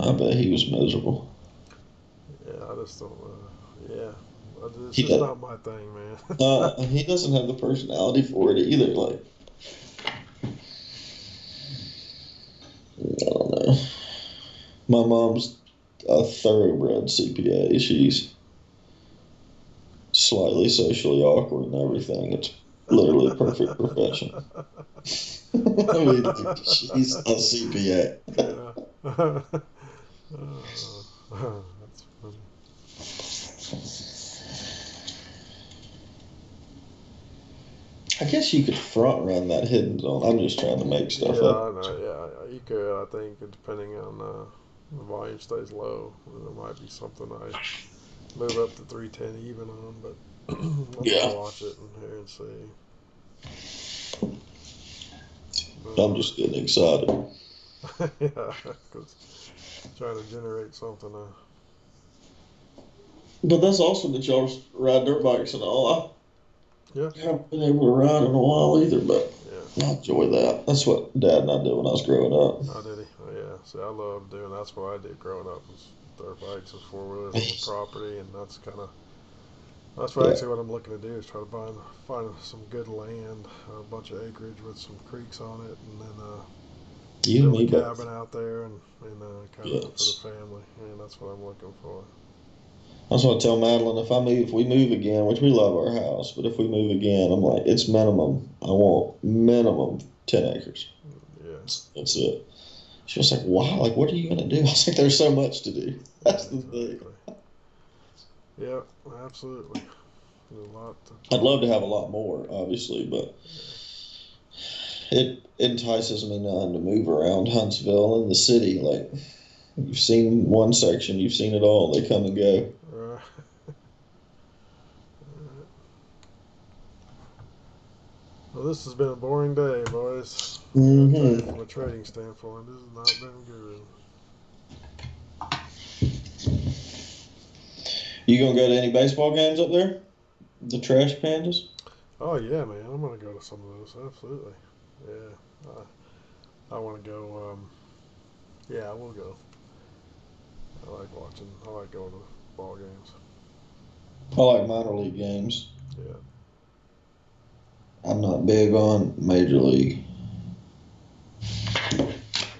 I bet he was miserable. yeah. I just don't. Yeah, it's He just does, not my thing, man. he doesn't have the personality for it either. Like, I don't know. My mom's a thoroughbred CPA. She's slightly socially awkward and everything. It's literally a perfect profession. I mean, like, she's a CPA. Yeah. That's funny. I guess you could front run that hidden zone. I'm just trying to make Yeah, stuff up. I know. Yeah, you could. I think depending on the volume stays low, there might be something I move up to 310 even on, but I'm gonna Yeah, watch it and hear and see. But I'm just getting excited. yeah, because trying to generate something. But that's awesome that y'all ride dirt bikes and all. Yeah, I haven't been able to ride in a while either, but yeah. I enjoy that. That's what Dad and I did when I was growing up. Oh, did he? Oh, yeah. See, I love doing. That's what I did growing up. Was dirt bikes and four wheelers on the property, and that's what Yeah, actually what I'm looking to do is try to find some good land, a bunch of acreage with some creeks on it, and then you and build a me both. cabin out there and kind of for the Yes. family. And that's what I'm looking for. That's what I tell Madeline. If we move again, which we love our house, but if we move again, I'm like, it's minimum. I want minimum 10 acres. Yeah, That's it. She was like, wow, like, what are you going to do? I was like, there's so much to do. That's the thing. exactly. Yeah, absolutely. There's a lot I'd to love to have a do. lot more, obviously, but Yeah. it entices me none to move around Huntsville and the city. Like, you've seen one section, you've seen it all. They come and go. Right. Well, this has been a boring day, boys. I tell you, Hmm. from a trading standpoint, this has not been good. You gonna go to any baseball games up there? The Trash Pandas? Oh yeah, man, I'm gonna go to some of those. Absolutely. Yeah, I want to go. Yeah, I will go. I like watching. I like going to ball games. I like minor league games. Yeah. I'm not big on major league.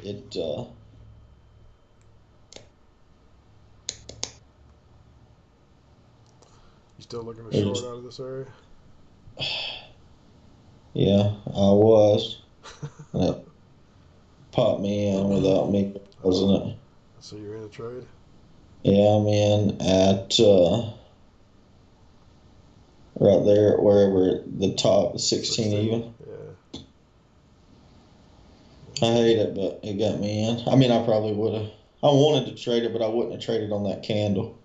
It You still looking to short there's out of this area? yeah, I was. That popped me in without me, Oh, wasn't it? so you're in a trade? Yeah, I'm in at right there, wherever the top 16 16. even. Yeah. I hate it, but it got me in. I mean, I probably would have. I wanted to trade it, but I wouldn't have traded on that candle.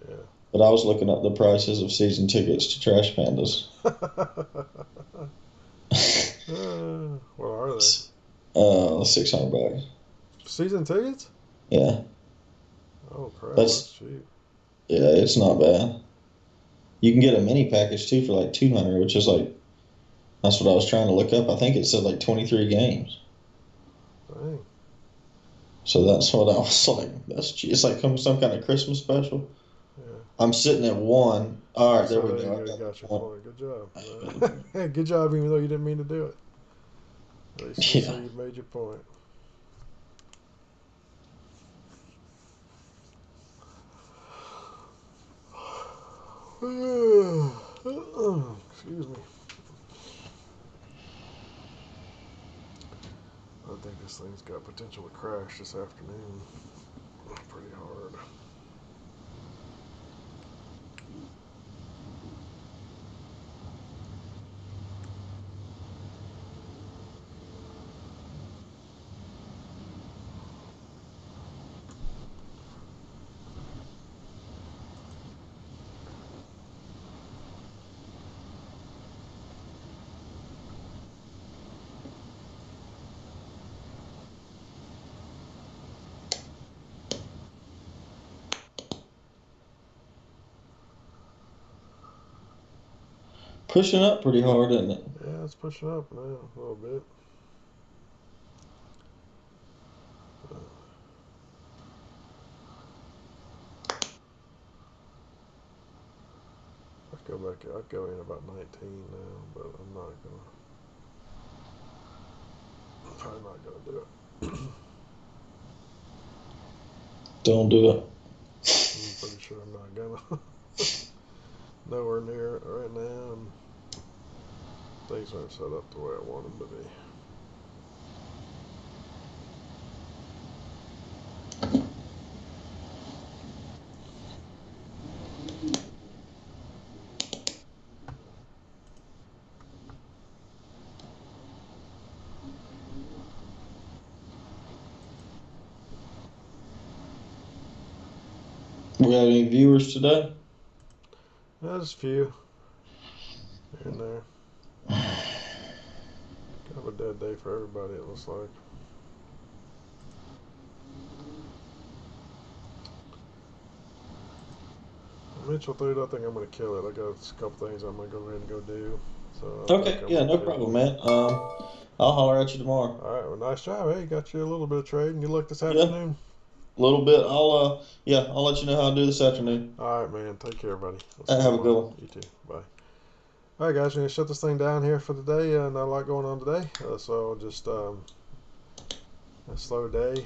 Yeah. But I was looking up the prices of season tickets to Trash Pandas. What are they? 600 bucks. Season tickets? Yeah, Oh crap, that's that's cheap. yeah, it's not bad. You can get a mini package too for like 200, which is like that's what I was trying to look up. I think it said like 23 games. Dang. So that's what I was like. That's cheap. It's like some kind of Christmas special. Yeah. I'm sitting at one. All right, there So we there you go. I go. got Got your one. point. Good job. Hey, good job, even though you didn't mean to do it. At least we'll say Yeah. you made your point. Excuse me. I think this thing's got potential to crash this afternoon. Pretty hard. pushing up pretty hard, isn't it? Yeah, it's pushing up now a little bit. Let's go back. I'd go in about 19 now, but I'm not gonna. I'm probably not gonna do it. Don't do it. I'm pretty sure I'm not gonna. Nowhere near it right now, and things aren't set up the way I want them to be. We have any viewers today? There's a few here and there. Kind of a dead day for everybody, it looks like. Mitchell 3, I think I'm going to kill it. I got a couple things I'm going to go ahead and go do. So I Okay, think I'm yeah, gonna no kill problem, it. man. I'll holler at you tomorrow. All right, well, nice job. Hey, got you a little bit of trading. Good luck this Yeah, afternoon. a little bit. I'll let you know how I do this afternoon. All right, man. Take care, buddy. We'll see you Have a good tomorrow. one. You too. Bye. All right, guys, we're going to shut this thing down here for the day. Not a lot going on today, so just a slow day.